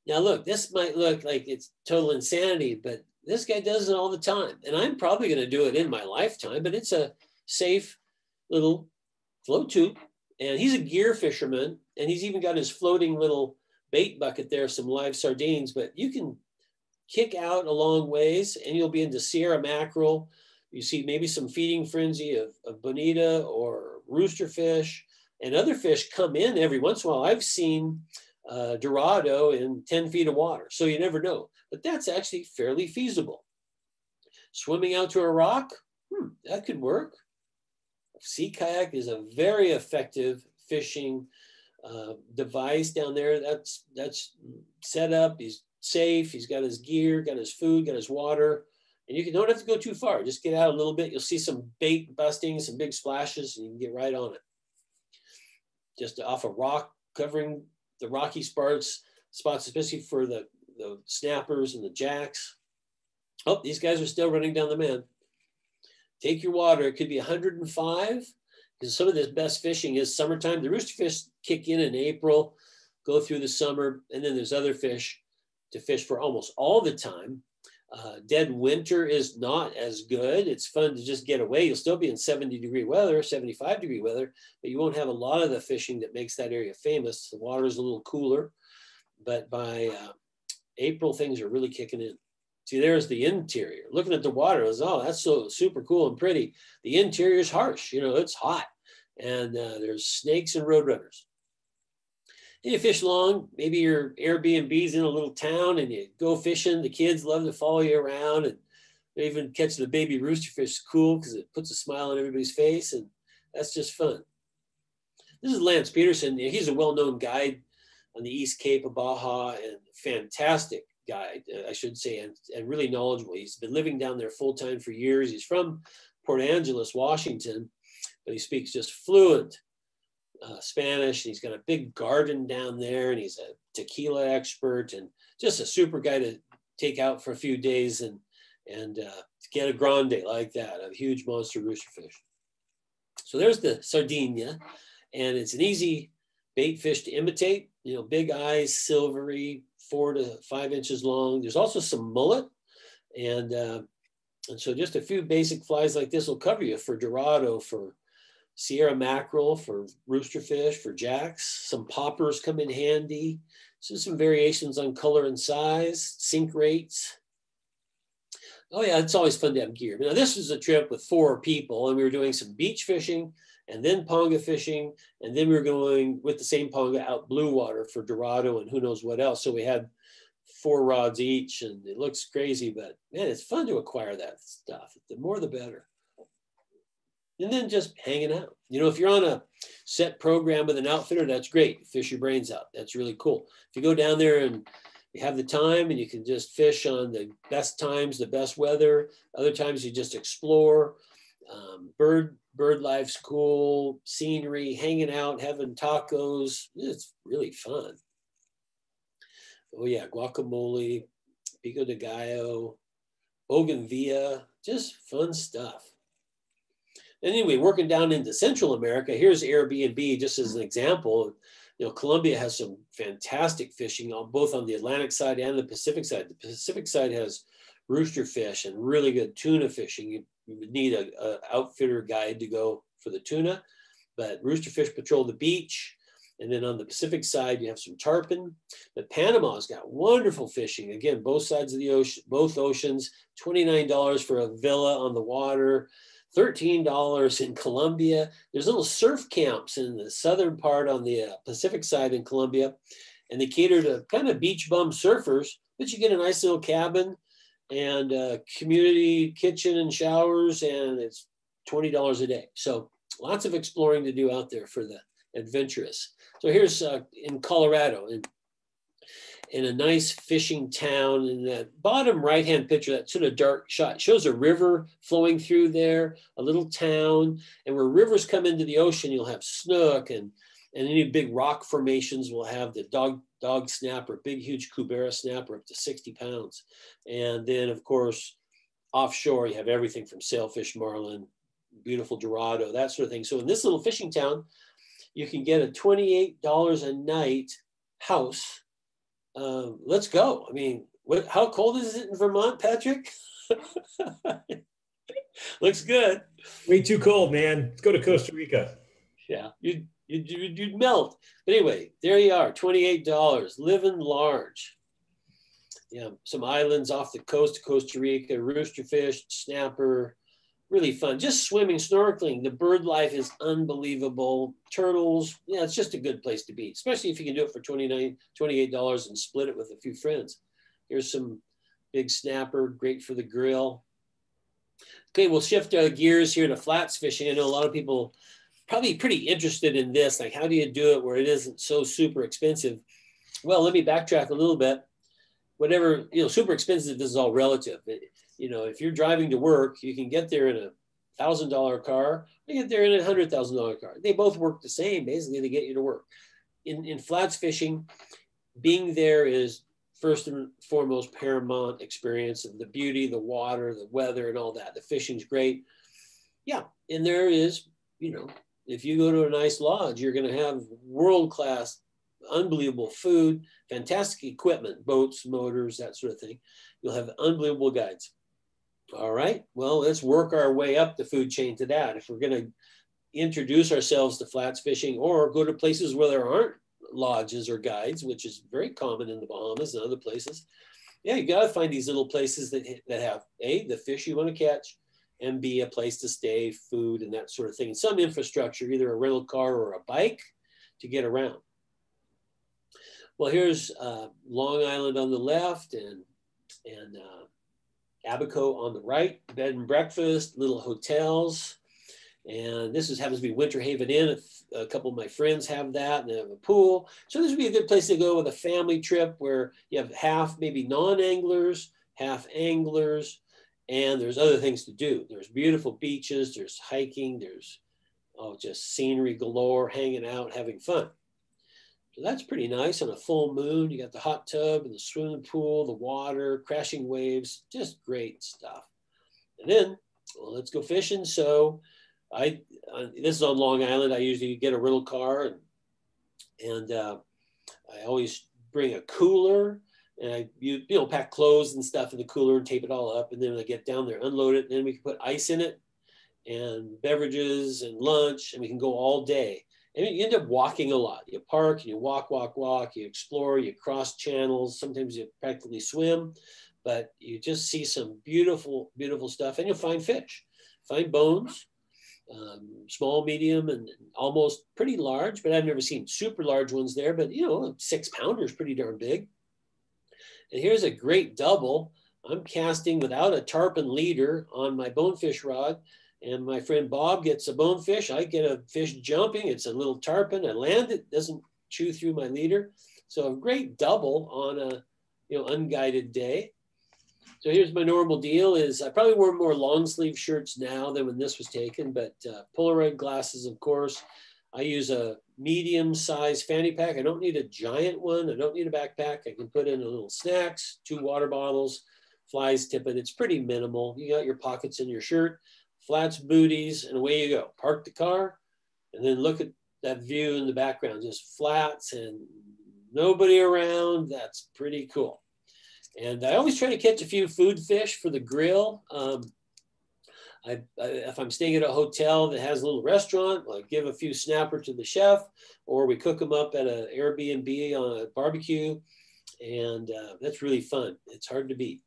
Now look, this might look like it's total insanity, but this guy does it all the time. And I'm probably going to do it in my lifetime, but it's a safe little float tube. And he's a gear fisherman, and he's even got his floating little bait bucket there, some live sardines, but you can kick out a long ways and you'll be into Sierra mackerel. You see maybe some feeding frenzy of bonita or roosterfish, and other fish come in every once in a while. I've seen Dorado in 10 feet of water, so you never know, but that's actually fairly feasible. Swimming out to a rock, that could work. Sea kayak is a very effective fishing device down there. That's set up. He's safe. He's got his gear, got his food, got his water, and you don't have to go too far. Just get out a little bit. You'll see some bait busting, some big splashes, and you can get right on it. Just off a rock, covering the rocky spots, especially for the snappers and the jacks. Oh, these guys are still running down the man. Take your water. It could be 105, because some of this best fishing is summertime. The roosterfish kick in April, go through the summer, and then there's other fish to fish for almost all the time. Dead winter is not as good. It's fun to just get away. You'll still be in 70-degree weather, 75-degree weather, but you won't have a lot of the fishing that makes that area famous. The water is a little cooler, but by April, things are really kicking in. See, there's the interior. Looking at the water, oh, that's so super cool and pretty. The interior is harsh. You know, it's hot, and there's snakes and roadrunners. And you fish along. Maybe your Airbnb's in a little town, and you go fishing. The kids love to follow you around, and even catching the baby roosterfish is cool because it puts a smile on everybody's face, and that's just fun. This is Lance Peterson. He's a well-known guide on the East Cape of Baja, and fantastic guide, I should say, and really knowledgeable. He's been living down there full-time for years. He's from Port Angeles, Washington, but he speaks just fluent Spanish. And he's got a big garden down there, and he's a tequila expert, and just a super guy to take out for a few days and get a grande like that, a huge monster roosterfish. So there's the Sardinia, and it's an easy bait fish to imitate. You know, big eyes, silvery, 4 to 5 inches long. There's also some mullet, and so just a few basic flies like this will cover you for Dorado, for Sierra mackerel, for roosterfish, for jacks. Some poppers come in handy. So some variations on color and size, sink rates. Oh yeah, it's always fun to have gear. Now this was a trip with 4 people, and we were doing some beach fishing and then ponga fishing, and then we were going with the same ponga out blue water for Dorado and who knows what else. So we had 4 rods each, and it looks crazy, but man, it's fun to acquire that stuff. The more the better. And then just hanging out. You know, if you're on a set program with an outfitter, that's great. You fish your brains out. That's really cool. If you go down there and you have the time and you can just fish on the best times, the best weather. Other times you just explore. Bird life's cool, scenery, hanging out, having tacos. It's really fun. Oh yeah, guacamole, pico de gallo, bougainvillea, just fun stuff. Anyway, working down into Central America, here's Airbnb just as an example. You know, Colombia has some fantastic fishing on both on the Atlantic side and the Pacific side. The Pacific side has roosterfish and really good tuna fishing. You would need an outfitter guide to go for the tuna, but roosterfish patrol the beach. And then on the Pacific side, you have some tarpon. But Panama's got wonderful fishing. Again, both sides of the ocean, both oceans, $29 for a villa on the water, $13 in Colombia. There's little surf camps in the southern part on the Pacific side in Colombia, and they cater to kind of beach bum surfers, but you get a nice little cabin and a community kitchen and showers, and it's $20 a day. So lots of exploring to do out there for the adventurous. So here's in Colorado, in a nice fishing town. In the bottom right-hand picture, that sort of dark shot shows a river flowing through there, a little town. And where rivers come into the ocean, you'll have snook, and any big rock formations will have the dog snapper, big, huge Cubera snapper up to 60 pounds. And then, of course, offshore, you have everything from sailfish, marlin, beautiful Dorado, that sort of thing. So in this little fishing town, you can get a $28 a night house. Let's go. I mean, how cold is it in Vermont, Patrick? Looks good. Way too cold, man. Let's go to Costa Rica. Yeah, you'd melt. But anyway, there you are, $28, living large. Yeah, some islands off the coast of Costa Rica, roosterfish, snapper, really fun. Just swimming, snorkeling. The bird life is unbelievable. Turtles, yeah, it's just a good place to be, especially if you can do it for $28 and split it with a few friends. Here's some big snapper, great for the grill. Okay, we'll shift gears here to flats fishing. I know a lot of people probably pretty interested in this, like how do you do it where it isn't so super expensive? Well, let me backtrack a little bit. Whatever, super expensive, this is all relative. If you're driving to work, you can get there in a $1,000 car, you get there in a $100,000 car. They both work the same, basically, to get you to work. In flats fishing, being there is first and foremost paramount experience of the beauty, the water, the weather, and all that. The fishing's great. Yeah, and there is, if you go to a nice lodge, you're going to have world-class, unbelievable food, fantastic equipment, boats, motors, that sort of thing. You'll have unbelievable guides. All right, well, let's work our way up the food chain to that. If we're going to introduce ourselves to flats fishing or go to places where there aren't lodges or guides, which is very common in the Bahamas and other places, yeah, you got to find these little places that have A, the fish you want to catch, and B, a place to stay, food, and that sort of thing. And some infrastructure, either a rental car or a bike to get around. Well, here's Long Island on the left and Abaco on the right, bed and breakfast, little hotels. And this happens to be Winter Haven Inn. A couple of my friends have that, and they have a pool. So this would be a good place to go with a family trip where you have half maybe non-anglers, half anglers, and there's other things to do. There's beautiful beaches, there's hiking, there's just scenery galore, hanging out, having fun. So that's pretty nice on a full moon. You got the hot tub and the swimming pool, the water, crashing waves, just great stuff. And then, well, let's go fishing. So this is on Long Island. I usually get a rental car and I always bring a cooler and I pack clothes and stuff in the cooler and tape it all up. And then when I get down there, unload it. And then we can put ice in it and beverages and lunch, and we can go all day. And you end up walking a lot. You park and you walk, you explore, you cross channels. Sometimes you practically swim, but you just see some beautiful, beautiful stuff. And you'll find fish, find bones, small, medium, and almost pretty large, but I've never seen super large ones there. But, 6-pounder is pretty darn big. And here's a great double. I'm casting without a tarpon leader on my bonefish rod. And my friend Bob gets a bonefish. I get a fish jumping. It's a little tarpon. I land it, doesn't chew through my leader. So a great double on a unguided day. So here's my normal deal is I probably wear more long sleeve shirts now than when this was taken, but Polaroid glasses, of course. I use a medium size fanny pack. I don't need a giant one. I don't need a backpack. I can put in a little snacks, 2 water bottles, flies tippet. It's pretty minimal. You got your pockets in your shirt, flats, booties, and away you go. Park the car, and then look at that view in the background, just flats and nobody around. That's pretty cool. And I always try to catch a few food fish for the grill. If I'm staying at a hotel that has a little restaurant, I give a few snapper to the chef, or we cook them up at an Airbnb on a barbecue, and that's really fun. It's hard to beat.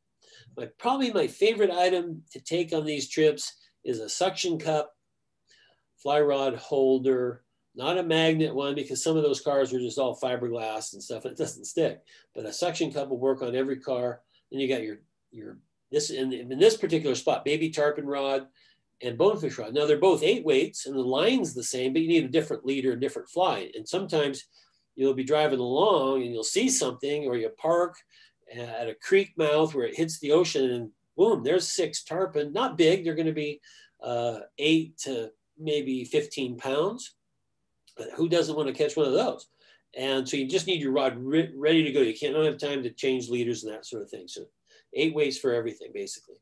Probably my favorite item to take on these trips is a suction cup, fly rod holder, not a magnet one because some of those cars are just all fiberglass and stuff. And it doesn't stick, but a suction cup will work on every car. Then you got this in this particular spot, baby tarpon rod and bonefish rod. Now they're both 8 weights and the line's the same, but you need a different leader, a different fly. And sometimes you'll be driving along and you'll see something, or you park at a creek mouth where it hits the ocean and boom, there's 6 tarpon. Not big, they're going to be 8 to maybe 15 pounds. But who doesn't want to catch one of those? And so you just need your rod ready to go. You don't have time to change leaders and that sort of thing. So 8 weights for everything, basically.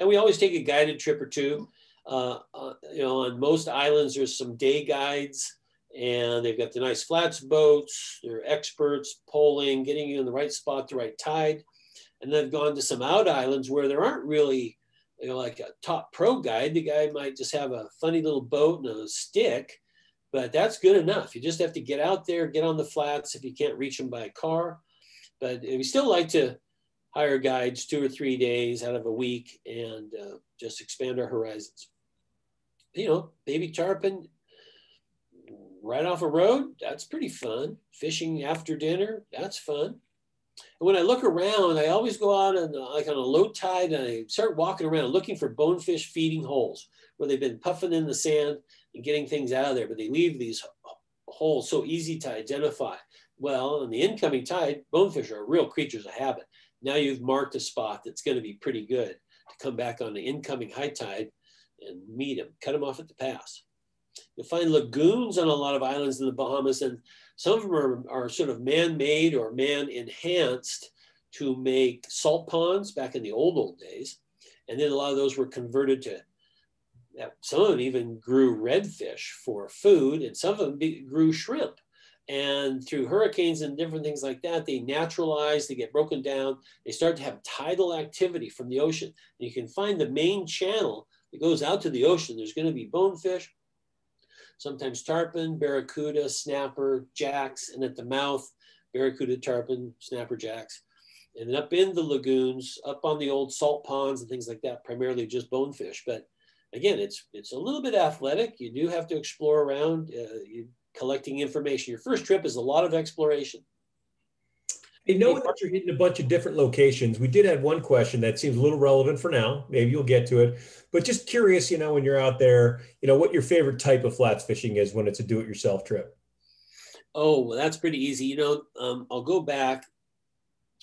And we always take a guided trip or two. On most islands, there's some day guides, and they've got the nice flats boats. They're experts poling, getting you in the right spot, the right tide. And then I've gone to some out islands where there aren't really, like a top pro guide. The guy might just have a funny little boat and a stick, but that's good enough. You just have to get out there, get on the flats if you can't reach them by car. But we still like to hire guides 2 or 3 days out of a week and just expand our horizons. You know, baby tarpon right off a road, that's pretty fun. Fishing after dinner, that's fun. And when I look around, I always go out and like on a low tide, and I start walking around looking for bonefish feeding holes where they've been puffing in the sand and getting things out of there, but they leave these holes so easy to identify. Well, on the incoming tide, bonefish are real creatures of habit. Now you've marked a spot that's going to be pretty good to come back on the incoming high tide and meet them, cut them off at the pass. You'll find lagoons on a lot of islands in the Bahamas, and some of them are sort of man-made or man-enhanced to make salt ponds back in the old days. And then a lot of those were converted to, some of them even grew redfish for food, and some of them grew shrimp. And through hurricanes and different things like that, they naturalize, they get broken down, they start to have tidal activity from the ocean. And you can find the main channel that goes out to the ocean. There's going to be bonefish, sometimes tarpon, barracuda, snapper, jacks, and at the mouth, barracuda, tarpon, snapper, jacks. And then up in the lagoons, up on the old salt ponds and things like that, primarily just bonefish. But again, it's a little bit athletic. You do have to explore around, collecting information. Your first trip is a lot of exploration. Hey, knowing that you're hitting a bunch of different locations, we did have one question that seems a little relevant for now. Maybe you'll get to it, but just curious, when you're out there, what your favorite type of flats fishing is when it's a do-it-yourself trip. Oh, well, that's pretty easy. I'll go back.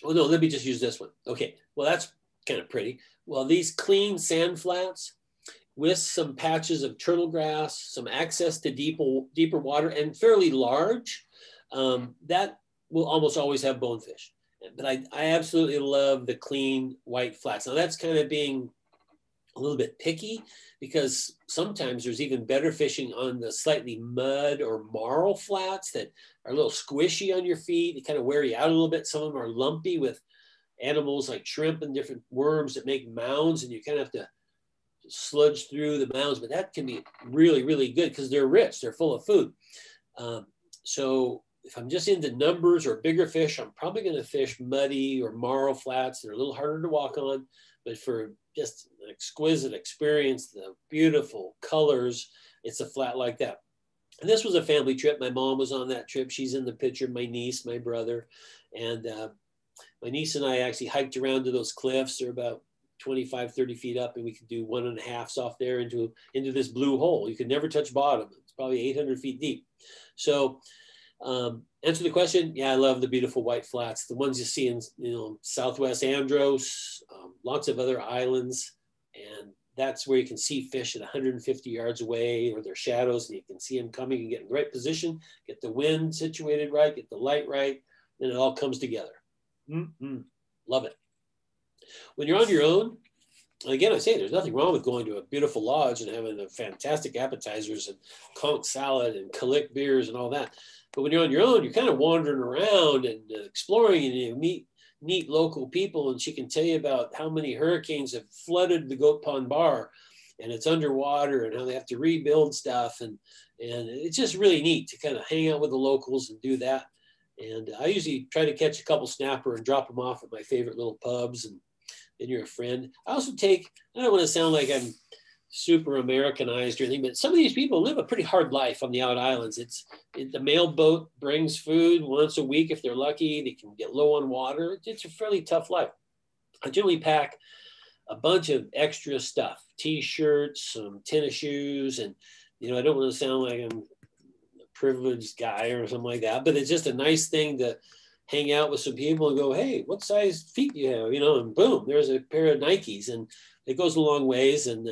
Oh, no, let me just use this one. Okay, well, that's kind of pretty. Well, these clean sand flats with some patches of turtle grass, some access to deeper water, and fairly large, that will almost always have bonefish. But I absolutely love the clean white flats. Now that's kind of being a little bit picky, because sometimes there's even better fishing on the slightly mud or marl flats that are a little squishy on your feet. They kind of wear you out a little bit. Some of them are lumpy with animals like shrimp and different worms that make mounds, and you kind of have to sludge through the mounds, but that can be really, really good because they're rich, they're full of food. So if I'm just into numbers or bigger fish, I'm probably going to fish muddy or marl flats. They're a little harder to walk on, but for just an exquisite experience, the beautiful colors, it's a flat like that. And this was a family trip. My mom was on that trip. She's in the picture, my niece, my brother. And my niece and I actually hiked around to those cliffs. They're about 25, 30 feet up, and we could do 1.5s off there into this blue hole. You could never touch bottom. It's probably 800 feet deep. So answer the question. Yeah, I love the beautiful white flats, the ones you see in Southwest Andros, lots of other islands. And that's where you can see fish at 150 yards away, or their shadows, and you can see them coming and get in the right position, get the wind situated right, get the light right, and it all comes together. Love it. When you're on your own, again, I say there's nothing wrong with going to a beautiful lodge and having the fantastic appetizers and conch salad and Calic beers and all that. But when you're on your own, you're kind of wandering around and exploring, and you meet local people, and she can tell you about how many hurricanes have flooded the Goat Pond Bar, and it's underwater, and how they have to rebuild stuff. And it's just really neat to kind of hang out with the locals and do that. And I usually try to catch a couple snapper and drop them off at my favorite little pubs, and then you're a friend. I also I don't want to sound like I'm super Americanized or anything, but some of these people live a pretty hard life on the out islands. The mail boat brings food once a week if they're lucky. They can get low on water. It's a fairly tough life. I generally pack a bunch of extra stuff, t-shirts, some tennis shoes, and I don't want to sound like I'm a privileged guy or something like that, but it's just a nice thing to hang out with some people and go, hey, what size feet do you have? And boom, there's a pair of Nikes, and it goes a long ways. And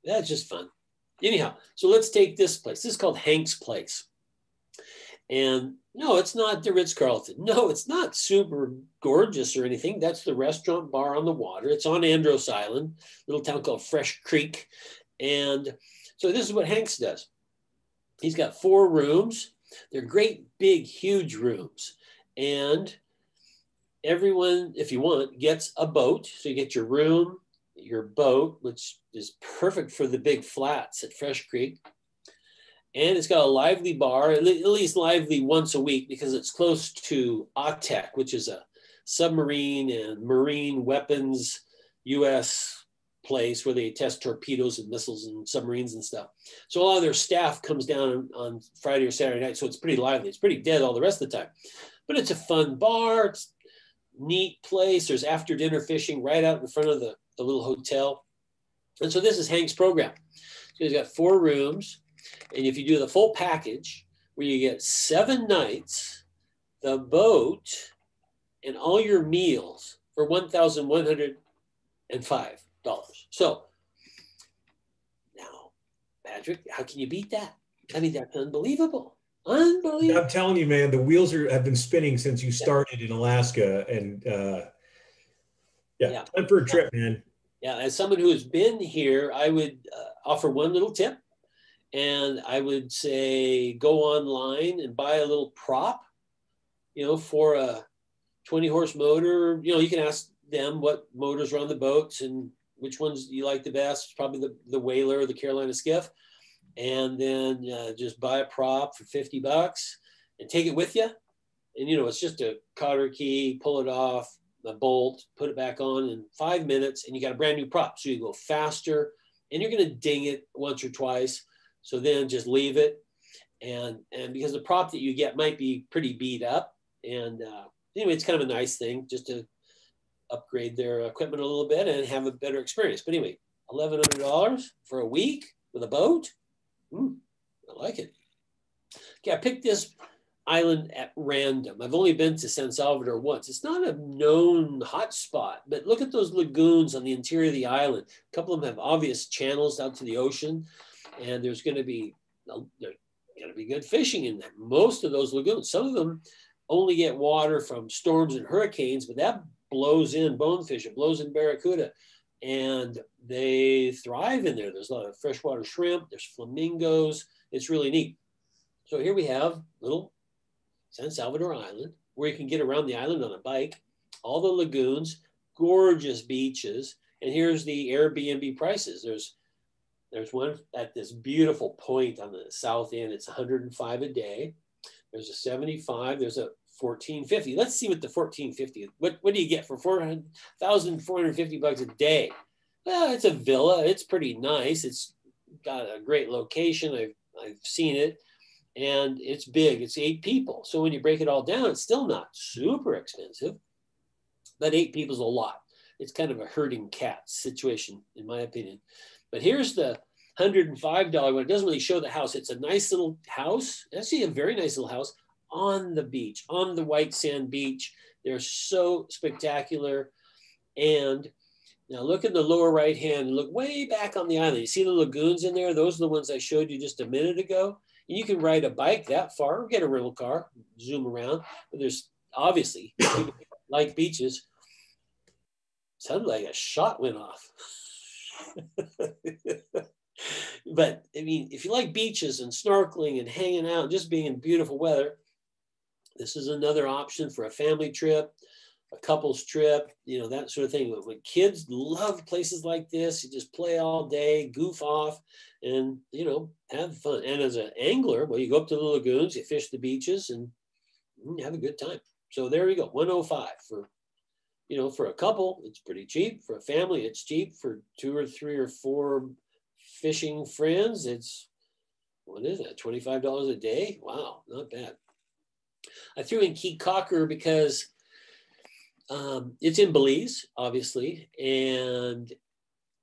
that's just fun. Anyhow, so let's take this place. This is called Hank's Place. And no, it's not the Ritz-Carlton. No, it's not super gorgeous or anything. That's the restaurant bar on the water. It's on Andros Island, a little town called Fresh Creek. And so this is what Hank's does. He's got 4 rooms. They're great, big, huge rooms. And everyone, if you want, gets a boat. So you get your room, your boat, which is perfect for the big flats at Fresh Creek. And it's got a lively bar, at least lively once a week, because it's close to ATEC, which is a submarine and marine weapons U.S. place where they test torpedoes and missiles and submarines and stuff. So a lot of their staff comes down on Friday or Saturday night. So it's pretty lively. It's pretty dead all the rest of the time. But it's a fun bar. It's a neat place. There's after dinner fishing right out in front of the little hotel. And so this is Hank's program. So he's got 4 rooms. And if you do the full package, where you get 7 nights, the boat, and all your meals for $1,105. So now, Patrick, how can you beat that? I mean, that's unbelievable. Unbelievable. I'm telling you, man, the wheels have been spinning since you started in Alaska. And time for a trip, man. Yeah, as someone who has been here, I would offer one little tip. And I would say go online and buy a little prop, for a 20-horse motor. You can ask them what motors are on the boats and which ones you like the best. Probably the Whaler or the Carolina Skiff. And then just buy a prop for $50 and take it with you. And, it's just a cotter key, pull it off, the bolt, put it back on in 5 minutes, and you got a brand new prop. So you go faster, and you're going to ding it once or twice. So then just leave it. And because the prop that you get might be pretty beat up. And anyway, it's kind of a nice thing just to upgrade their equipment a little bit and have a better experience. But anyway, $1,100 for a week with a boat. I like it. Okay, I picked this island at random. I've only been to San Salvador once. It's not a known hot spot, but look at those lagoons on the interior of the island. A couple of them have obvious channels out to the ocean. And there's going to be good fishing in there. Most of those lagoons, some of them only get water from storms and hurricanes, but that blows in bonefish, it blows in barracuda, and they thrive in there. There's a lot of freshwater shrimp, there's flamingos. It's really neat. So here we have little San Salvador Island, where you can get around the island on a bike, all the lagoons, gorgeous beaches, and here's the Airbnb prices. There's one at this beautiful point on the south end. It's $105 a day. There's a $75. There's a $1,450. Let's see what the $1,450. What do you get for $1,450 a day? Well, it's a villa. It's pretty nice. It's got a great location. I've seen it, and it's big. It's 8 people. So when you break it all down, it's still not super expensive, but 8 people is a lot. It's kind of a herding cat situation, in my opinion. But here's the $105 one. It doesn't really show the house. It's a nice little house. Actually, a very nice little house on the beach, on the white sand beach. They're so spectacular. And now look in the lower right hand and look way back on the island. You see the lagoons in there? Those are the ones I showed you just a minute ago. And you can ride a bike that far or get a rental car, zoom around. But there's obviously, like beaches, sounded like a shot went off. But I mean, if you like beaches and snorkeling and hanging out and just being in beautiful weather, this is another option for a family trip, a couple's trip, that sort of thing. When kids love places like this, you just play all day, goof off, and have fun. And as an angler, well, you go up to the lagoons, you fish the beaches, and have a good time. So there you go, 105 for. For a couple, it's pretty cheap. For a family, it's cheap. For 2 or 3 or 4 fishing friends, it's, what is that, $25 a day? Wow, not bad. I threw in CAULKER because it's in Belize, obviously, and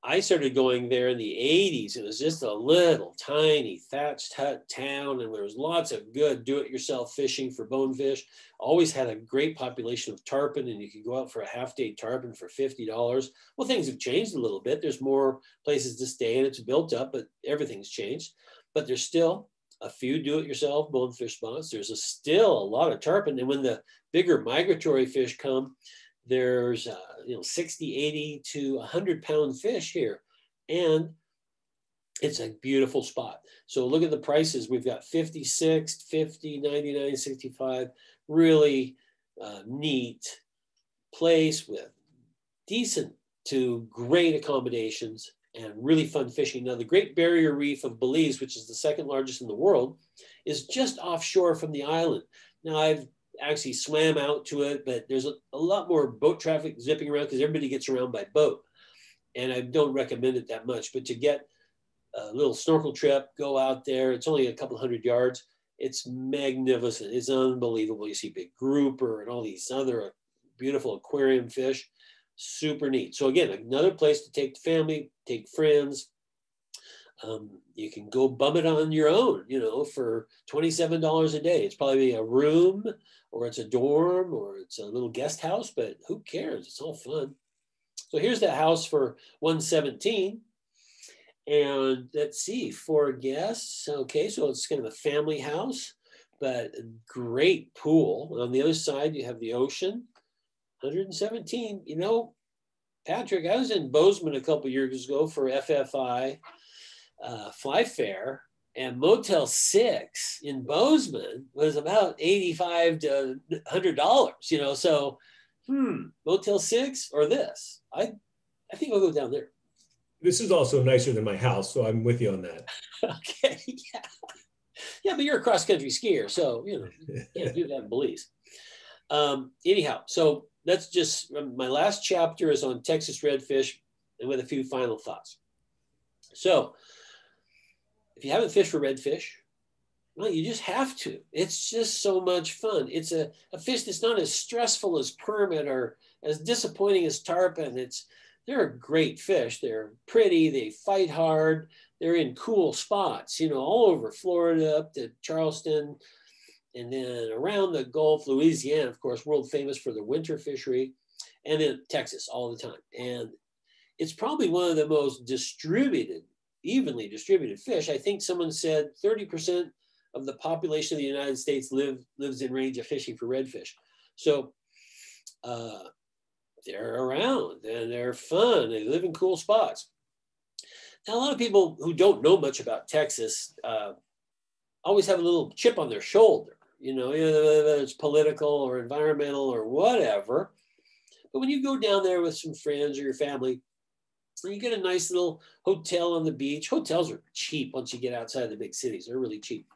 I started going there in the 80s. It was just a little tiny thatched hut town, and there was lots of good do-it-yourself fishing for bonefish. Always had a great population of tarpon, and you could go out for a half-day tarpon for $50. Well, things have changed a little bit. There's more places to stay, and it's built up, but everything's changed. But there's still a few do-it-yourself bonefish spots. There's still a lot of tarpon, and when the bigger migratory fish come, there's 60, 80 to 100-pound fish here, and it's a beautiful spot. So look at the prices. We've got 56, 50, 99, 65. Really neat place with decent to great accommodations and really fun fishing. Now, the Great Barrier Reef of Belize, which is the second largest in the world, is just offshore from the island. Now, I've actually swam out to it, but there's a lot more boat traffic zipping around because everybody gets around by boat. And I don't recommend it that much, but to get a little snorkel trip, go out there. It's only a couple hundred yards. It's magnificent. It's unbelievable. You see big grouper and all these other beautiful aquarium fish. Super neat. So again, another place to take the family, take friends. You can go bum it on your own, for $27 a day. It's probably a room, or it's a dorm, or it's a little guest house, but who cares? It's all fun. So here's the house for $117. And let's see, 4 guests. Okay, so it's kind of a family house, but a great pool. On the other side, you have the ocean. 117. Patrick, I was in Bozeman a couple years ago for FFI Fly Fair, and Motel 6 in Bozeman was about $85 to $100. So Motel 6 or this? I think I'll go down there. This is also nicer than my house, so I'm with you on that. Okay, yeah. Yeah, but you're a cross-country skier, so, you can't do that in Belize. Anyhow, so that's just, my last chapter is on Texas redfish, and with a few final thoughts. So, if you haven't fished for redfish, well, you just have to. It's just so much fun. It's a fish that's not as stressful as permit or as disappointing as tarpon. They're a great fish. They're pretty, they fight hard, they're in cool spots, all over Florida up to Charleston, and then around the Gulf, Louisiana, of course, world famous for the winter fishery, and then Texas all the time. And it's probably one of the most evenly distributed fish. I think someone said 30% of the population of the United States lives in range of fishing for redfish. So they're around and they're fun. They live in cool spots. Now, a lot of people who don't know much about Texas always have a little chip on their shoulder, whether it's political or environmental or whatever. But when you go down there with some friends or your family, you get a nice little hotel on the beach. Hotels are cheap once you get outside of the big cities. They're really cheap.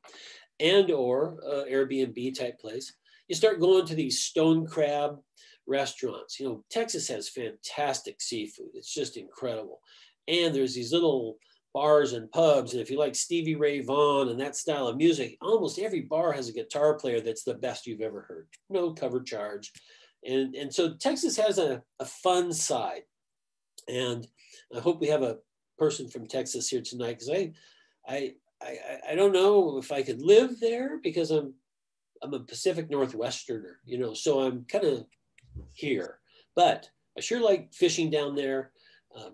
And or Airbnb type place. You start going to these stone crab restaurants. Texas has fantastic seafood. It's just incredible. And there's these little bars and pubs. And if you like Stevie Ray Vaughan and that style of music, almost every bar has a guitar player that's the best you've ever heard. No cover charge. And so Texas has a fun side. And I hope we have a person from Texas here tonight, because I don't know if I could live there, because I'm a Pacific Northwesterner, so I'm kind of here. But I sure like fishing down there.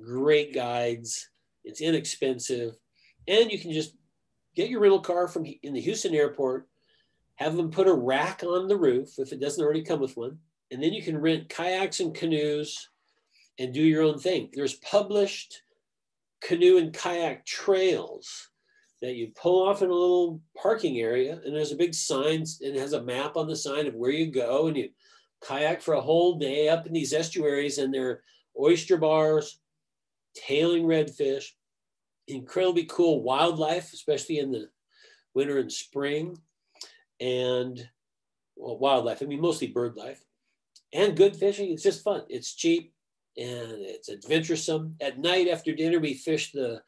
Great guides. It's inexpensive. And you can just get your rental car in the Houston airport, have them put a rack on the roof if it doesn't already come with one. And then you can rent kayaks and canoes and do your own thing. There's published canoe and kayak trails that you pull off in a little parking area, and there's a big sign, and it has a map on the sign of where you go, and you kayak for a whole day up in these estuaries, and there are oyster bars, tailing redfish, incredibly cool wildlife, especially in the winter and spring, and wildlife, mostly bird life, and good fishing. It's just fun. It's cheap. And it's adventuresome. At night after dinner, we fish the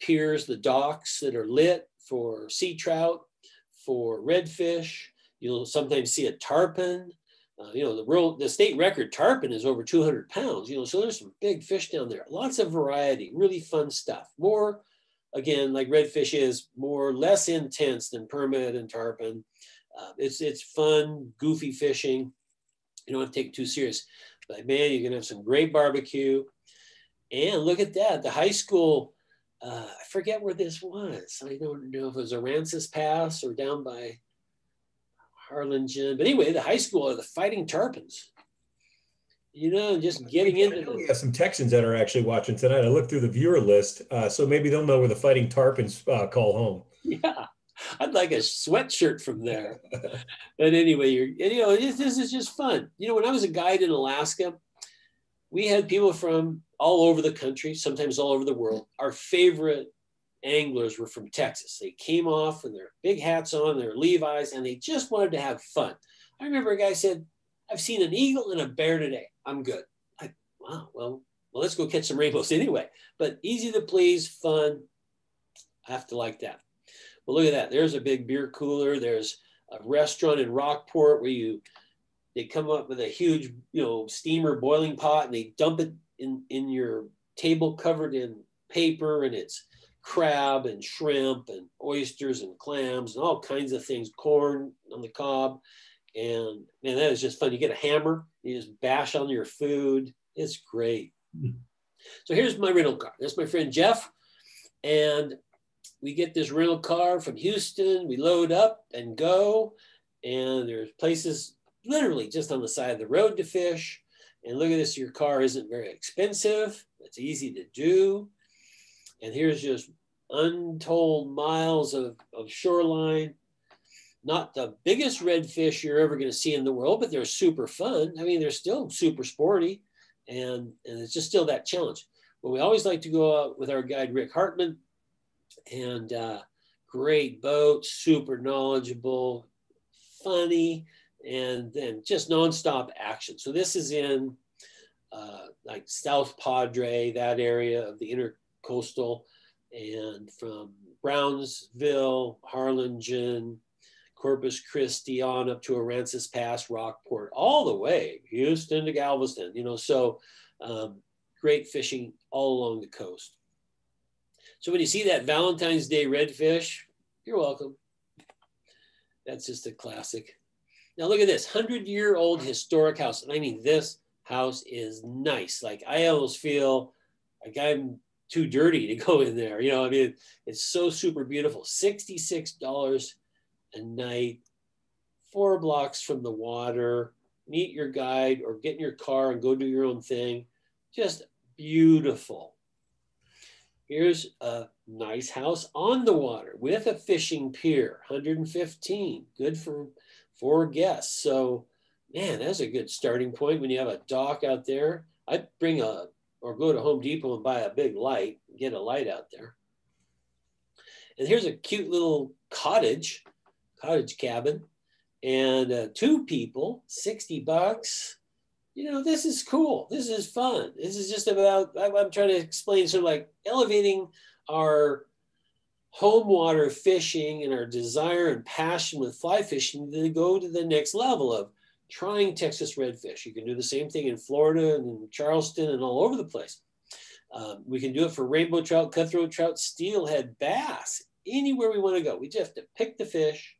piers, the docks that are lit for sea trout, for redfish. You'll sometimes see a tarpon. The state record tarpon is over 200 pounds. So there's some big fish down there. Lots of variety, really fun stuff. More, again, like redfish is less intense than permit and tarpon. It's fun, goofy fishing. You don't have to take it too serious. But man, you can have some great barbecue. And look at that, the high school, I forget where this was. I don't know if it was Aransas Pass or down by Harlingen. But anyway, the high school are the Fighting Tarpons. Just getting into We have some Texans that are actually watching tonight. I looked through the viewer list, so maybe they'll know where the Fighting Tarpons call home. Yeah, I'd like a sweatshirt from there. But anyway, this is just fun. When I was a guide in Alaska, we had people from all over the country, sometimes all over the world. Our favorite anglers were from Texas. They came off with their big hats on, their Levi's, and they just wanted to have fun. I remember a guy said, I've seen an eagle and a bear today. I'm good. Wow, well, let's go catch some rainbows anyway. But easy to please, fun. I have to like that. Well, look at that. There's a big beer cooler. There's a restaurant in Rockport where they come up with a huge, steamer boiling pot, and they dump it in your table covered in paper, and it's crab and shrimp and oysters and clams and all kinds of things, corn on the cob. And man, that is just fun. You get a hammer, you just bash on your food. It's great. So here's my rental car. That's my friend Jeff. And we get this rental car from Houston. We load up and go. And there's places literally just on the side of the road to fish. And look at this, your car isn't very expensive. It's easy to do. And here's just untold miles of shoreline. Not the biggest redfish you're ever going to see in the world, but they're super fun. I mean, they're still super sporty, and it's just still that challenge. But we always like to go out with our guide, Rick Hartman, and great boat, super knowledgeable, funny, and then just nonstop action. So this is in like South Padre, that area of the intercoastal, and from Brownsville, Harlingen, Corpus Christi on up to Aransas Pass, Rockport, all the way, Houston to Galveston, so great fishing all along the coast. So when you see that Valentine's Day redfish, you're welcome. That's just a classic. Now look at this 100-year-old historic house. And I mean, this house is nice. Like I almost feel like I'm too dirty to go in there. I mean, it's so super beautiful. $66 a night, 4 blocks from the water. Meet your guide or get in your car and go do your own thing. Just beautiful. Here's a nice house on the water with a fishing pier, 115, good for 4 guests. So, man, that's a good starting point when you have a dock out there. I'd or go to Home Depot and buy a big light, get a light out there. And here's a cute little cottage cabin, and 2 people, $60. This is cool. This is fun. This is just about, I'm trying to explain sort of like elevating our home water fishing and our desire and passion with fly fishing to go to the next level of trying Texas redfish. You can do the same thing in Florida and in Charleston and all over the place. We can do it for rainbow trout, cutthroat trout, steelhead, bass, anywhere we want to go. We just have to pick the fish,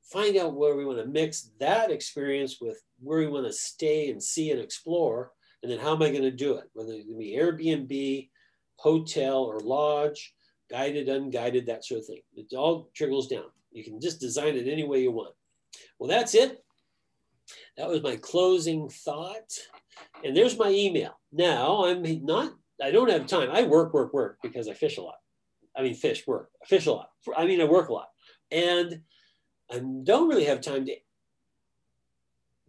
find out where we want to mix that experience with where we want to stay and see and explore, and then how am I going to do it? Whether it's going to be Airbnb, hotel, or lodge, guided, unguided, that sort of thing. It all trickles down. You can just design it any way you want. Well, that's it. That was my closing thought. And there's my email. Now, I don't have time. I work because I fish a lot. I mean, work. I fish a lot. I work a lot. And I don't really have time to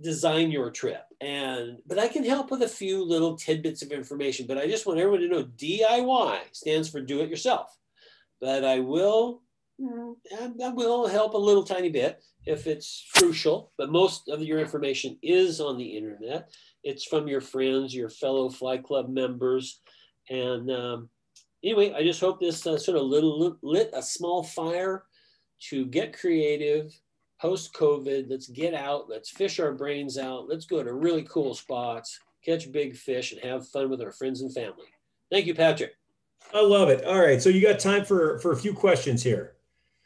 design your trip. But I can help with a few little tidbits of information. But I just want everyone to know DIY stands for do it yourself. But I will help a little tiny bit if it's crucial. But most of your information is on the internet. It's from your friends, your fellow Fly Club members. And anyway, I just hope this sort of lit a small fire to get creative post-COVID. Let's get out. Let's fish our brains out. Let's go to really cool spots, catch big fish, and have fun with our friends and family. Thank you, Patrick. I love it. All right. So you got time for a few questions here.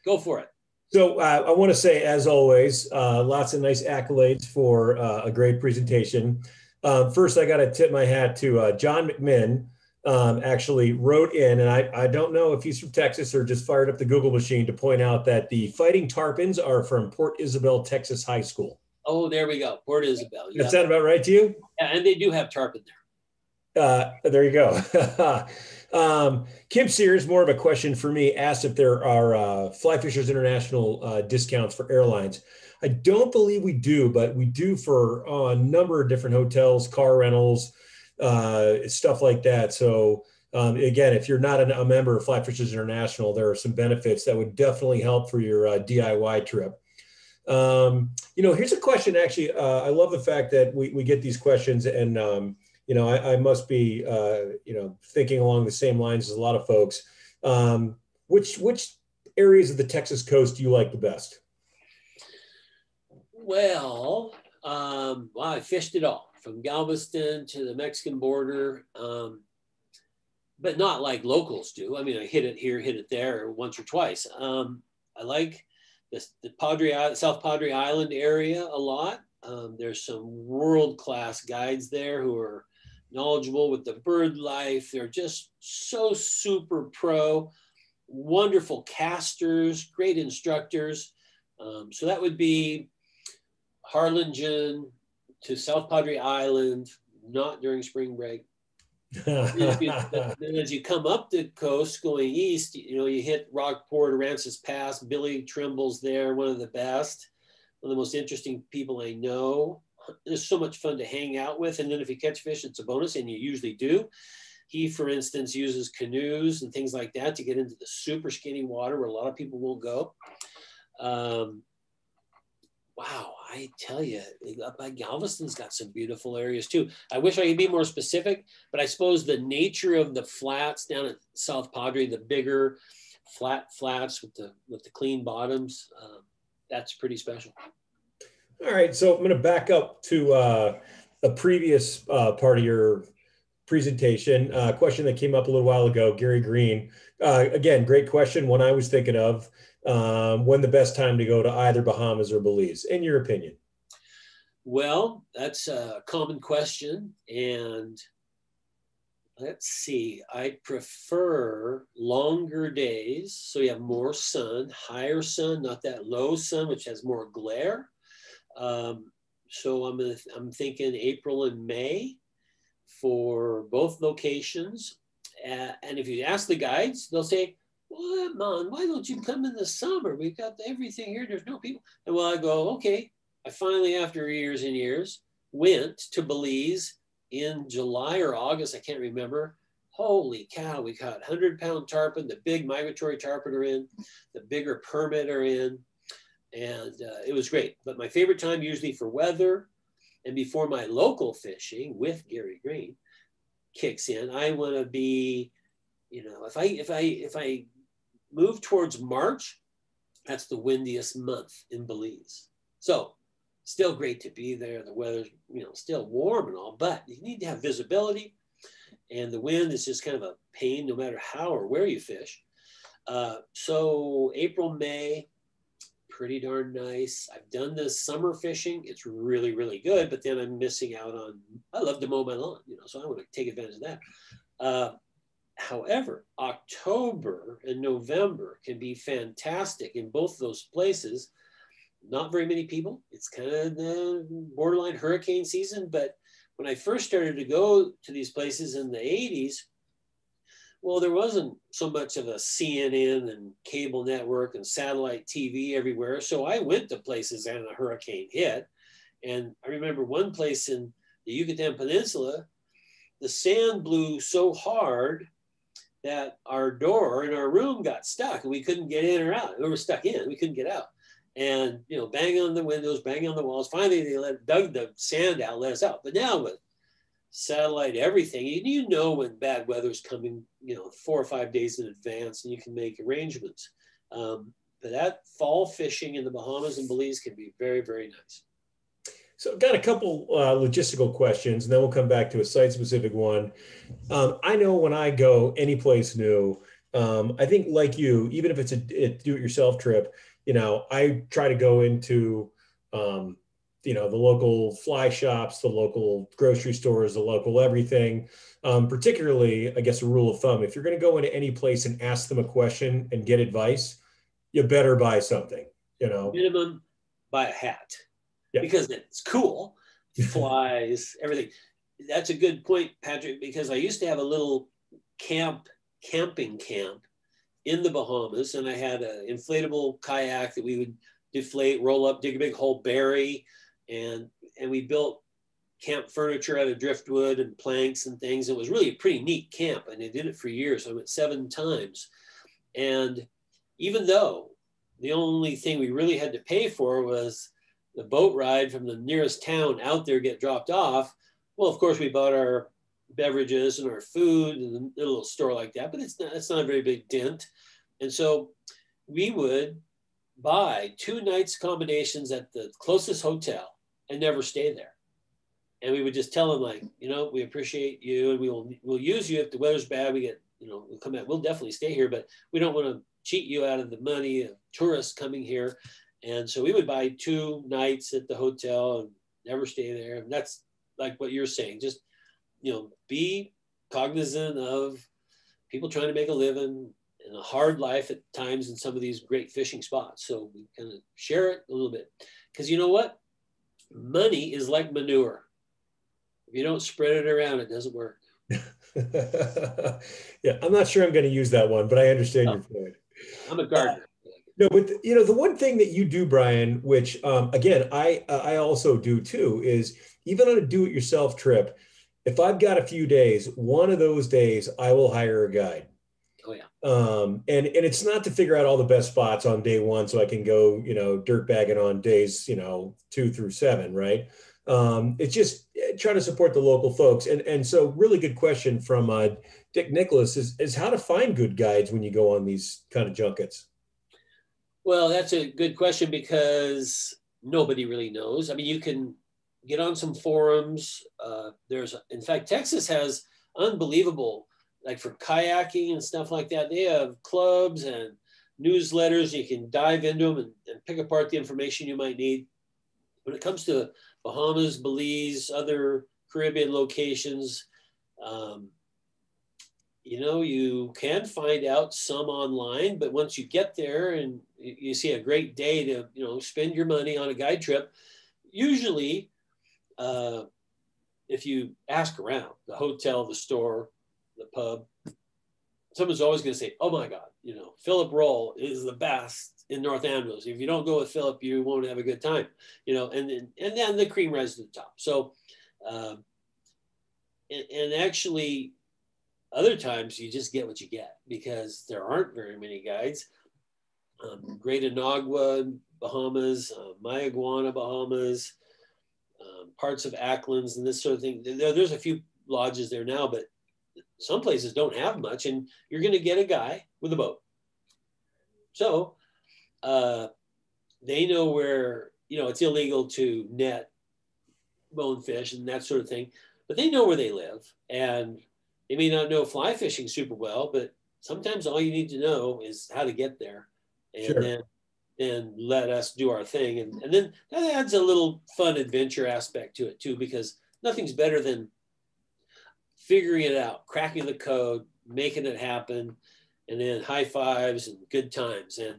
Go for it. So I want to say, as always, lots of nice accolades for a great presentation. First, I got to tip my hat to John McMinn. Actually wrote in, and I don't know if he's from Texas or just fired up the Google machine to point out that the Fighting Tarpons are from Port Isabel, Texas High School. Oh, there we go. Port Isabel. That sound about right to you? Yeah, and they do have tarpon there. There you go. Kim Sears, more of a question for me, asked if there are Fly Fishers International discounts for airlines. I don't believe we do, but we do for a number of different hotels, car rentals, stuff like that. So again, if you're not a member of Fly Fishers International, there are some benefits that would definitely help for your DIY trip. Here's a question. Actually, I love the fact that we get these questions, and I must be thinking along the same lines as a lot of folks. Which areas of the Texas coast do you like the best? Well, I fished it all from Galveston to the Mexican border, but not like locals do. I mean, I hit it here, hit it there once or twice. I like the South Padre Island area a lot. There's some world-class guides there who are knowledgeable with the bird life. They're just so super pro, wonderful casters, great instructors. So that would be Harlingen to South Padre Island, not during spring break. Then as you come up the coast going east, you hit Rockport, Aransas Pass. Billy Trimble's there, one of the best, one of the most interesting people I know. There's so much fun to hang out with. And then if you catch fish, it's a bonus, and you usually do. He, for instance, uses canoes and things like that to get into the super skinny water where a lot of people won't go. Wow, I tell you, up by Galveston's got some beautiful areas too. I wish I could be more specific, but I suppose the nature of the flats down at South Padre, the bigger flat flats with the clean bottoms, that's pretty special. All right, so I'm going to back up to a previous part of your presentation, a question that came up a little while ago, Gary Green. Again, great question. One I was thinking of, when the best time to go to either Bahamas or Belize, in your opinion? Well, that's a common question. And let's see, I prefer longer days. So you have more sun, higher sun, not that low sun, which has more glare. So I'm thinking April and May for both locations. And if you ask the guides, they'll say, well, man, why don't you come in the summer? We've got everything here. There's no people. And well, I go, okay. I finally, after years and years, went to Belize in July or August. I can't remember. Holy cow, we caught 100-pound tarpon. The big migratory tarpon are in. The bigger permit are in. And it was great. But my favorite time usually for weather and before my local fishing with Gary Green kicks in, I want to be, if I move towards March, that's the windiest month in Belize. So still great to be there. The weather's, still warm and all, but you need to have visibility, and the wind is just kind of a pain no matter how or where you fish. So April, May, pretty darn nice. I've done this summer fishing. It's really, really good, but then I'm missing out on, I love to mow my lawn, so I want to take advantage of that. However, October and November can be fantastic in both those places. Not very many people. It's kind of the borderline hurricane season, but when I first started to go to these places in the 80s, well, there wasn't so much of a CNN and cable network and satellite TV everywhere. So I went to places and a hurricane hit. And I remember one place in the Yucatan Peninsula, the sand blew so hard that our door in our room got stuck and we couldn't get in or out. We were stuck in, we couldn't get out. And, bang on the windows, bang on the walls. Finally, they dug the sand out, let us out. But now with satellite, everything, you know when bad weather's coming, 4 or 5 days in advance, and you can make arrangements. But that fall fishing in the Bahamas and Belize can be very, very nice. So I've got a couple logistical questions, and then we'll come back to a site-specific one. I know when I go any place new, I think like you, even if it's a do-it-yourself trip, I try to go into, the local fly shops, the local grocery stores, the local everything. Particularly, I guess a rule of thumb, if you're going to go into any place and ask them a question and get advice, you better buy something, Minimum, buy a hat. Yeah. Because it's cool, flies, everything. That's a good point, Patrick, because I used to have a little camping camp in the Bahamas, and I had an inflatable kayak that we would deflate, roll up, dig a big hole, bury, and we built camp furniture out of driftwood and planks and things. It was really a pretty neat camp, and they did it for years. I went 7 times. And even though the only thing we really had to pay for was the boat ride from the nearest town out there, get dropped off, well, of course, we bought our beverages and our food in a little store like that, but it's not a very big dent. And so we would buy 2 nights accommodations at the closest hotel and never stay there. And we would just tell them, like, you know, we appreciate you, and we'll use you if the weather's bad. We get, you know, we'll come out. We'll definitely stay here, but we don't want to cheat you out of the money of tourists coming here. And so we would buy 2 nights at the hotel and never stay there. And that's like what you're saying. Just, you know, be cognizant of people trying to make a living in a hard life at times in some of these great fishing spots. So we kind of share it a little bit, because you know what? Money is like manure. If you don't spread it around, it doesn't work. Yeah, I'm not sure I'm going to use that one, but I understand your point. I'm a gardener. No, but you know, the one thing that you do, Brian, which again, I also do too, is even on a do-it-yourself trip, if I've got a few days, one of those days I will hire a guide. Oh yeah. And it's not to figure out all the best spots on day 1 so I can go, you know, dirt bagging on days, you know, 2 through 7, right? It's just trying to support the local folks. And so really good question from Dick Nicholas is how to find good guides when you go on these kind of junkets. Well, that's a good question, because nobody really knows. I mean, you can get on some forums. In fact, Texas has unbelievable, like for kayaking and stuff like that, they have clubs and newsletters. You can dive into them and pick apart the information you might need. When it comes to Bahamas, Belize, other Caribbean locations, you know, you can find out some online, but once you get there and you see a great day to, you know, spend your money on a guide trip, usually if you ask around the hotel, the store, the pub, someone's always going to say, oh my God, you know, Philip Roll is the best in North Angeles. If you don't go with Philip, you won't have a good time, you know, and then the cream rises to the top. So, and actually, other times you just get what you get, because there aren't very many guides. Great Inagua, Bahamas, Mayaguana, Bahamas, parts of Acklands and this sort of thing. There's a few lodges there now, but some places don't have much, and you're going to get a guy with a boat. So they know where, you know, it's illegal to net bonefish and that sort of thing, but they know where they live, and they may not know fly fishing super well, but sometimes all you need to know is how to get there, and Sure. then let us do our thing. And then that adds a little fun adventure aspect to it too, because nothing's better than figuring it out, cracking the code, making it happen, and then high fives and good times. And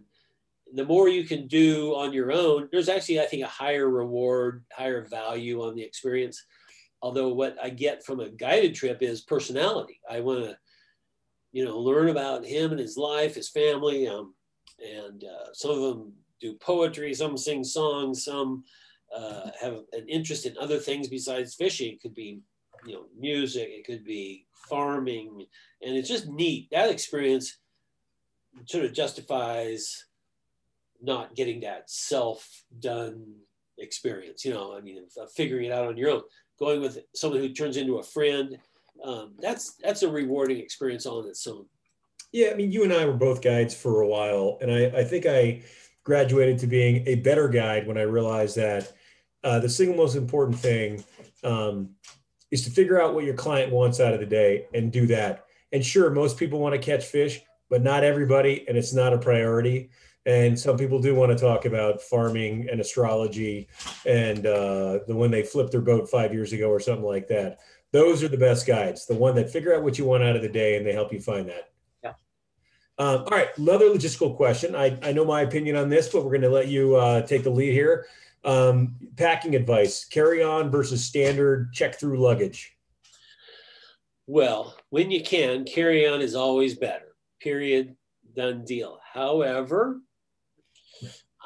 the more you can do on your own, there's actually, I think, a higher reward, higher value on the experience. Although what I get from a guided trip is personality. I want to, you know, learn about him and his life, his family. And some of them do poetry, some sing songs, some have an interest in other things besides fishing. It could be, you know, music, it could be farming, and it's just neat. That experience sort of justifies not getting that self-done experience, you know, I mean, figuring it out on your own. Going with someone who turns into a friend, that's a rewarding experience all on its own. Yeah, I mean, you and I were both guides for a while, and I think I graduated to being a better guide when I realized that the single most important thing is to figure out what your client wants out of the day and do that. And sure, most people want to catch fish, but not everybody, and it's not a priority. And some people do want to talk about farming and astrology and when they flipped their boat 5 years ago or something like that. Those are the best guides, the one that figure out what you want out of the day and they help you find that. Yeah. All right, another logistical question. I know my opinion on this, but we're going to let you take the lead here. Packing advice, carry-on versus standard check-through luggage. Well, when you can, carry-on is always better, period, done deal. However,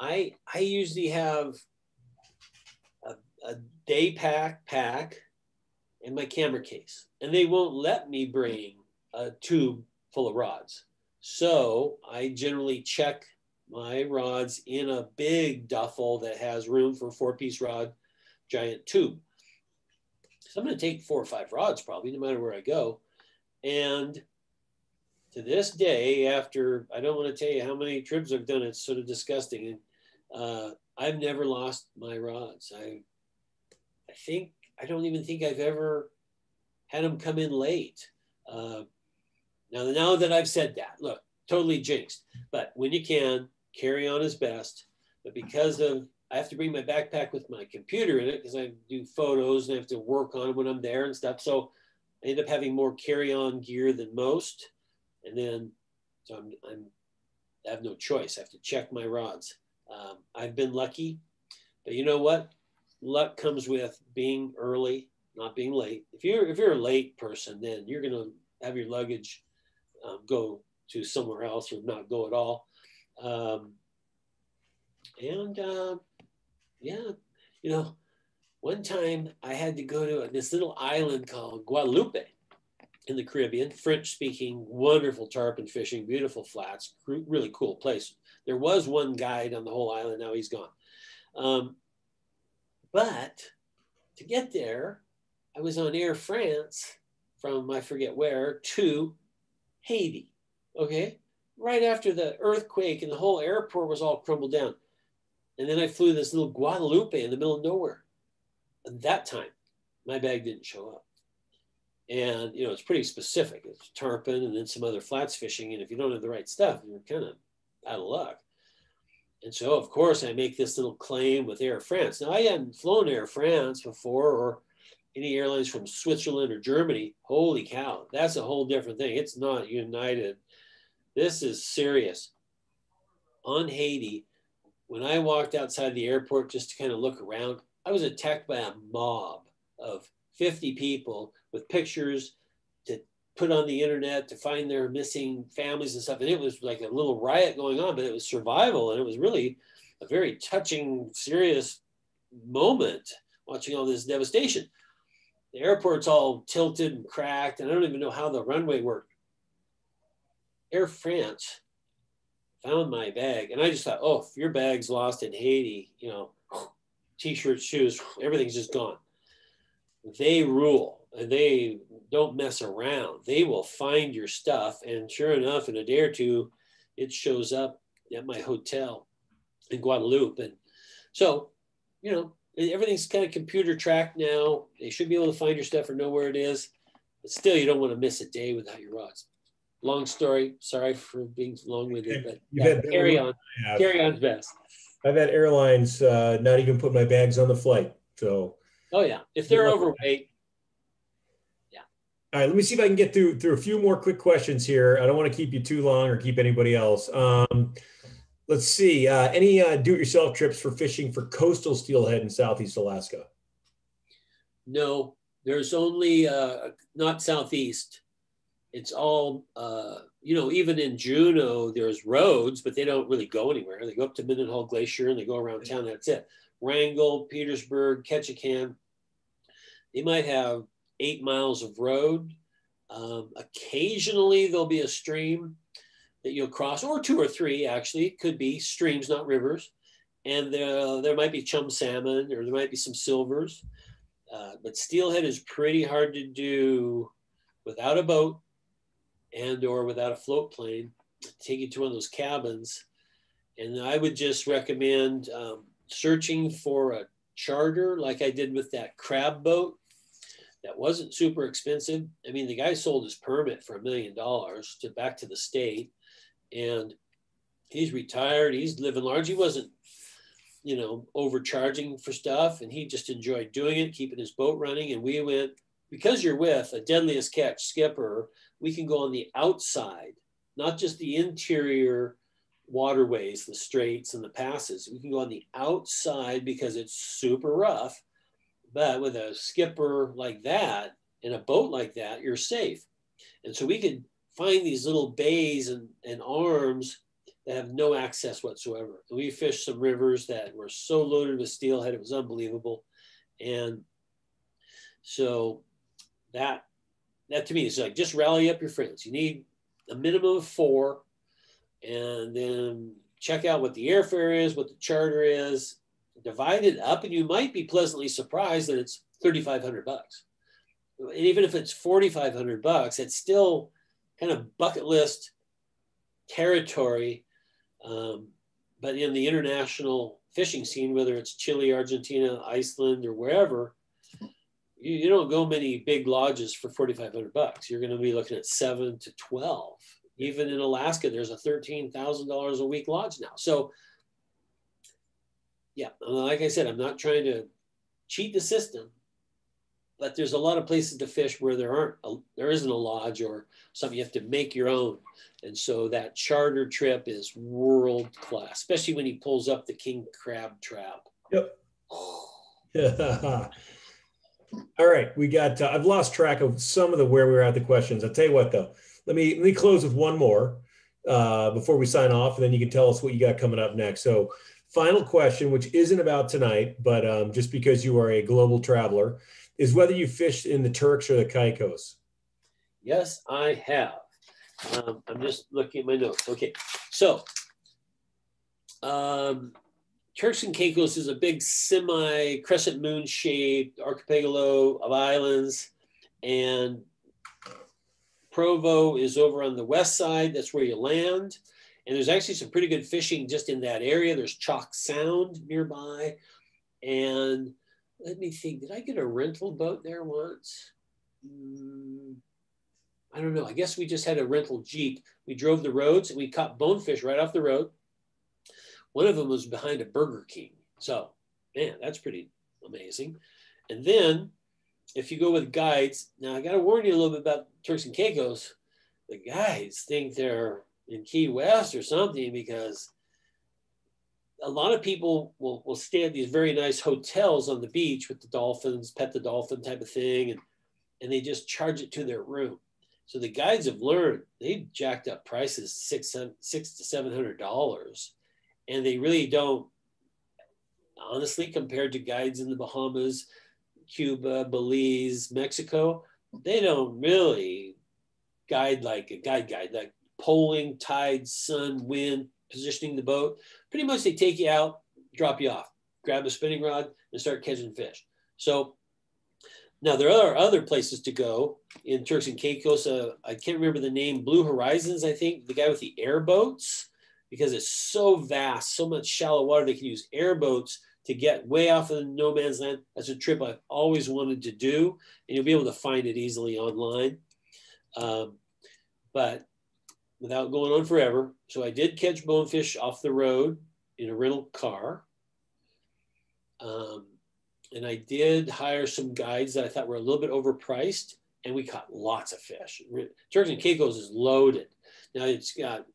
I usually have a day pack and my camera case. And they won't let me bring a tube full of rods. So I generally check my rods in a big duffel that has room for a 4-piece rod, giant tube. So I'm going to take 4 or 5 rods probably, no matter where I go. And to this day, after, I don't want to tell you how many trips I've done, it's sort of disgusting. And I've never lost my rods. I don't even think I've ever had them come in late. Now that I've said that, look, totally jinxed. But when you can, carry on is best. But because of, I have to bring my backpack with my computer in it because I do photos and I have to work on it when I'm there and stuff. So I end up having more carry-on gear than most. And then, so I have no choice. I have to check my rods. I've been lucky, but you know what? Luck comes with being early, not being late. If you're a late person, then you're going to have your luggage go to somewhere else or not go at all. Yeah, you know, one time I had to go to this little island called Guadalupe in the Caribbean, French-speaking, wonderful tarpon fishing, beautiful flats, really cool place. There was one guide on the whole island. Now he's gone. But to get there, I was on Air France from I forget where to Haiti. Okay, right after the earthquake and the whole airport was all crumbled down. And then I flew this little Guadalupe in the middle of nowhere. And that time, my bag didn't show up. And, you know, it's pretty specific. It's tarpon and then some other flats fishing. And if you don't have the right stuff, you're kind of out of luck. And so, of course, I make this little claim with Air France. Now, I hadn't flown Air France before or any airlines from Switzerland or Germany. Holy cow, that's a whole different thing. It's not United. This is serious. On Haiti, when I walked outside the airport just to kind of look around, I was attacked by a mob of 50 people with pictures to put on the internet to find their missing families and stuff. And it was like a little riot going on, but it was survival. And it was really a very touching, serious moment watching all this devastation. The airport's all tilted and cracked, and I don't even know how the runway worked. Air France found my bag, and I just thought, oh, if your bag's lost in Haiti, you know, t-shirts, shoes, everything's just gone. They rule, and they don't mess around. They will find your stuff, and sure enough, in a day or two, it shows up at my hotel in Guadalupe. And so, you know, everything's kind of computer tracked now. They should be able to find your stuff or know where it is. But still, you don't want to miss a day without your rods. Long story. Sorry for being long-winded, but yeah, carry on. Carry on's best. I've had airlines not even put my bags on the flight. So. Oh yeah, if they're overweight. Yeah. All right, let me see if I can get through a few more quick questions here. I don't want to keep you too long or keep anybody else. Let's see. Any do-it-yourself trips for fishing for coastal steelhead in Southeast Alaska? No, there's only not Southeast. It's all, you know, even in Juneau, there's roads, but they don't really go anywhere. They go up to Mendenhall Glacier and they go around town. That's it. Wrangell, Petersburg, Ketchikan. They might have 8 miles of road. Occasionally, there'll be a stream that you'll cross, or 2 or 3 actually. It could be streams, not rivers. And there might be chum salmon, or there might be some silvers. But steelhead is pretty hard to do without a boat and or without a float plane. Take you to one of those cabins. And I would just recommend searching for a charter like I did with that crab boat. That wasn't super expensive. I mean, the guy sold his permit for $1 million back to the state. And he's retired. He's living large. He wasn't, you know, overcharging for stuff. And he just enjoyed doing it, keeping his boat running. And we went, because you're with a deadliest catch skipper, we can go on the outside, not just the interior waterways, the straits and the passes. We can go on the outside because it's super rough. But with a skipper like that, in a boat like that, you're safe. And so we could find these little bays and arms that have no access whatsoever. And we fished some rivers that were so loaded with steelhead, it was unbelievable. And so that to me is like, just rally up your friends. You need a minimum of 4, and then check out what the airfare is, what the charter is, divide it up, and you might be pleasantly surprised that it's $3,500. And even if it's $4,500, it's still kind of bucket list territory. But in the international fishing scene, whether it's Chile, Argentina, Iceland, or wherever, you don't go many big lodges for $4,500. You're going to be looking at 7 to 12. Even in Alaska, there's a $13,000 a week lodge now. So, yeah, like I said, I'm not trying to cheat the system, but there's a lot of places to fish where there isn't a lodge or something you have to make your own. And so that charter trip is world class, especially when he pulls up the king crab trap. Yep. All right, we got. I've lost track of some of where we were at the questions. I'll tell you what, though. Let me close with one more before we sign off, and then you can tell us what you got coming up next. So, final question, which isn't about tonight, but just because you are a global traveler, is whether you fished in the Turks or the Caicos. Yes, I have. I'm just looking at my notes. Okay, so Turks and Caicos is a big semi-crescent moon-shaped archipelago of islands, and Provo is over on the west side. That's where you land, and there's actually some pretty good fishing just in that area. There's Chalk Sound nearby, and let me think, did I get a rental boat there once? I don't know. I guess we just had a rental Jeep. We drove the roads and we caught bonefish right off the road. One of them was behind a Burger King. So, man, that's pretty amazing. And then if you go with guides, now I got to warn you a little bit about Turks and Caicos. The guides think they're in Key West or something, because a lot of people will stay at these very nice hotels on the beach with the dolphins, pet the dolphin type of thing, and they just charge it to their room. So the guides have learned, they jacked up prices $600 to $700, and they really don't, honestly, compared to guides in the Bahamas, Cuba, Belize, Mexico, they don't really guide like a guide, like poling, tide, sun, wind, positioning the boat. Pretty much they take you out, drop you off, grab a spinning rod, and start catching fish. So now there are other places to go in Turks and Caicos. I can't remember the name, Blue Horizons, I think, the guy with the airboats, because it's so vast, so much shallow water, they can use airboats to get way off of the no man's land. That's a trip I've always wanted to do, and you'll be able to find it easily online. But without going on forever, so I did catch bonefish off the road in a rental car. And I did hire some guides that I thought were a little bit overpriced, and we caught lots of fish. Turks and Caicos is loaded. Now it's got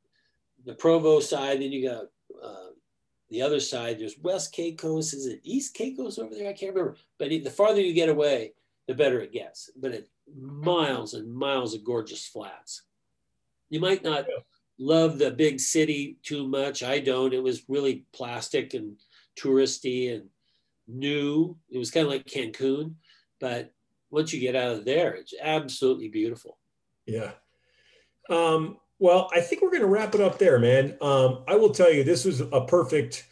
the Provo side, then you got the other side. There's West Caicos. Is it East Caicos over there? I can't remember. But the farther you get away, the better it gets. But it's miles and miles of gorgeous flats. You might not love the big city too much. I don't. It was really plastic and touristy and new. It was kind of like Cancun, but once you get out of there, it's absolutely beautiful. Yeah. Well, I think we're going to wrap it up there, man. I will tell you, this was a perfect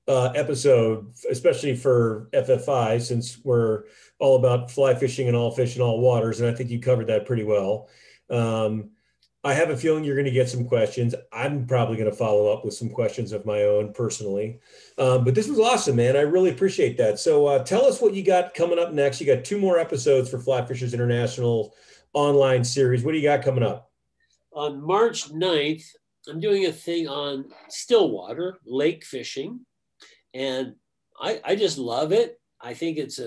episode, especially for FFI, since we're all about fly fishing and all fish in all waters. And I think you covered that pretty well. I have a feeling you're going to get some questions. I'm probably going to follow up with some questions of my own personally. But this was awesome, man. I really appreciate that. So tell us what you got coming up next. You got 2 more episodes for Fly Fishers International online series. What do you got coming up? On March 9th, I'm doing a thing on stillwater lake fishing. And I just love it. I think it's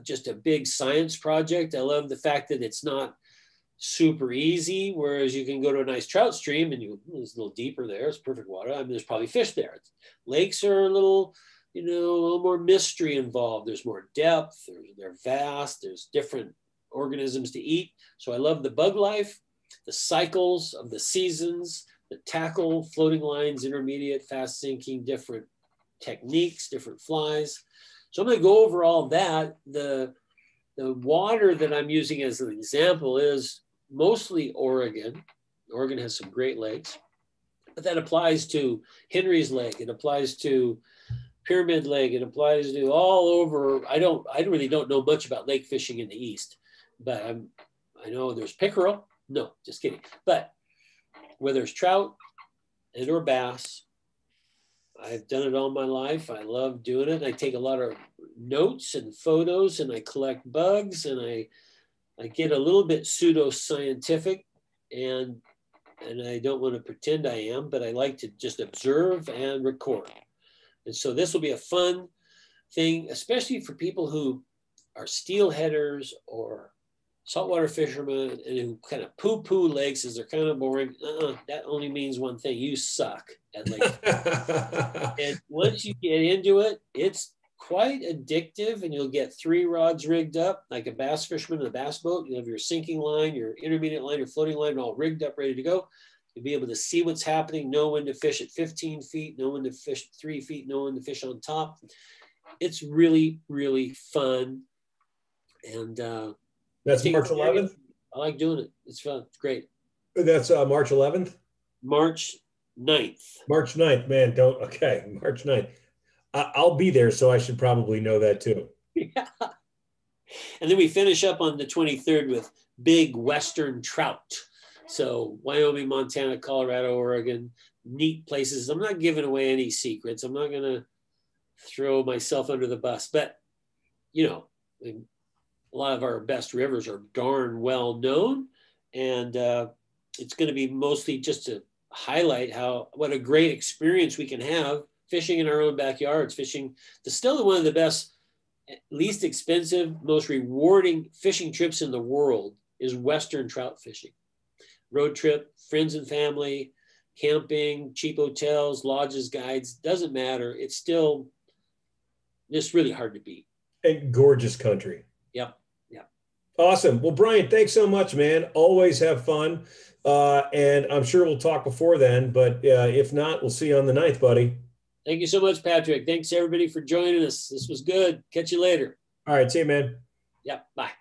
just a big science project. I love the fact that it's not super easy, whereas you can go to a nice trout stream and it's a little deeper there. It's perfect water. I mean, there's probably fish there. Lakes are a little more mystery involved. There's more depth. They're vast. There's different organisms to eat. So I love the bug life, the cycles of the seasons, the tackle, floating lines, intermediate, fast sinking, different techniques, different flies. So I'm going to go over all that. The water that I'm using as an example is mostly Oregon. Oregon has some great lakes, but that applies to Henry's Lake. It applies to Pyramid Lake. It applies to all over. I really don't know much about lake fishing in the East, but I know there's pickerel. No, just kidding. But where there's trout and or bass, I've done it all my life. I love doing it. I take a lot of notes and photos, and I collect bugs, and I get a little bit pseudoscientific, and I don't want to pretend I am, but I like to just observe and record. And so this will be a fun thing, especially for people who are steelheaders or saltwater fishermen and who kind of poo-poo lakes as they're kind of boring. That only means one thing: you suck at lake. And once you get into it, it's quite addictive, and you'll get 3 rods rigged up like a bass fisherman in a bass boat. You have your sinking line, your intermediate line, your floating line all rigged up, ready to go. You'll be able to see what's happening, know when to fish at 15 feet, know when to fish at 3 feet, know when to fish on top. It's really, really fun. And that's March 11th? I like doing it. It's fun. It's great. That's March 11th? March 9th. March 9th, man. Okay, March 9th. I'll be there, so I should probably know that too. Yeah. And then we finish up on the 23rd with big Western trout. So Wyoming, Montana, Colorado, Oregon, neat places. I'm not giving away any secrets. I'm not going to throw myself under the bus, but you know, a lot of our best rivers are darn well known. And it's going to be mostly just to highlight what a great experience we can have fishing in our own backyards, fishing still one of the best, least expensive, most rewarding fishing trips in the world is Western trout fishing. Road trip, friends and family, camping, cheap hotels, lodges, guides, doesn't matter. It's still just really hard to beat. And gorgeous country. Yep. Yep. Awesome. Well, Brian, thanks so much, man. Always have fun. And I'm sure we'll talk before then, but if not, we'll see you on the 9th, buddy. Thank you so much, Patrick. Thanks everybody for joining us. This was good. Catch you later. All right. See you, man. Yep. Bye.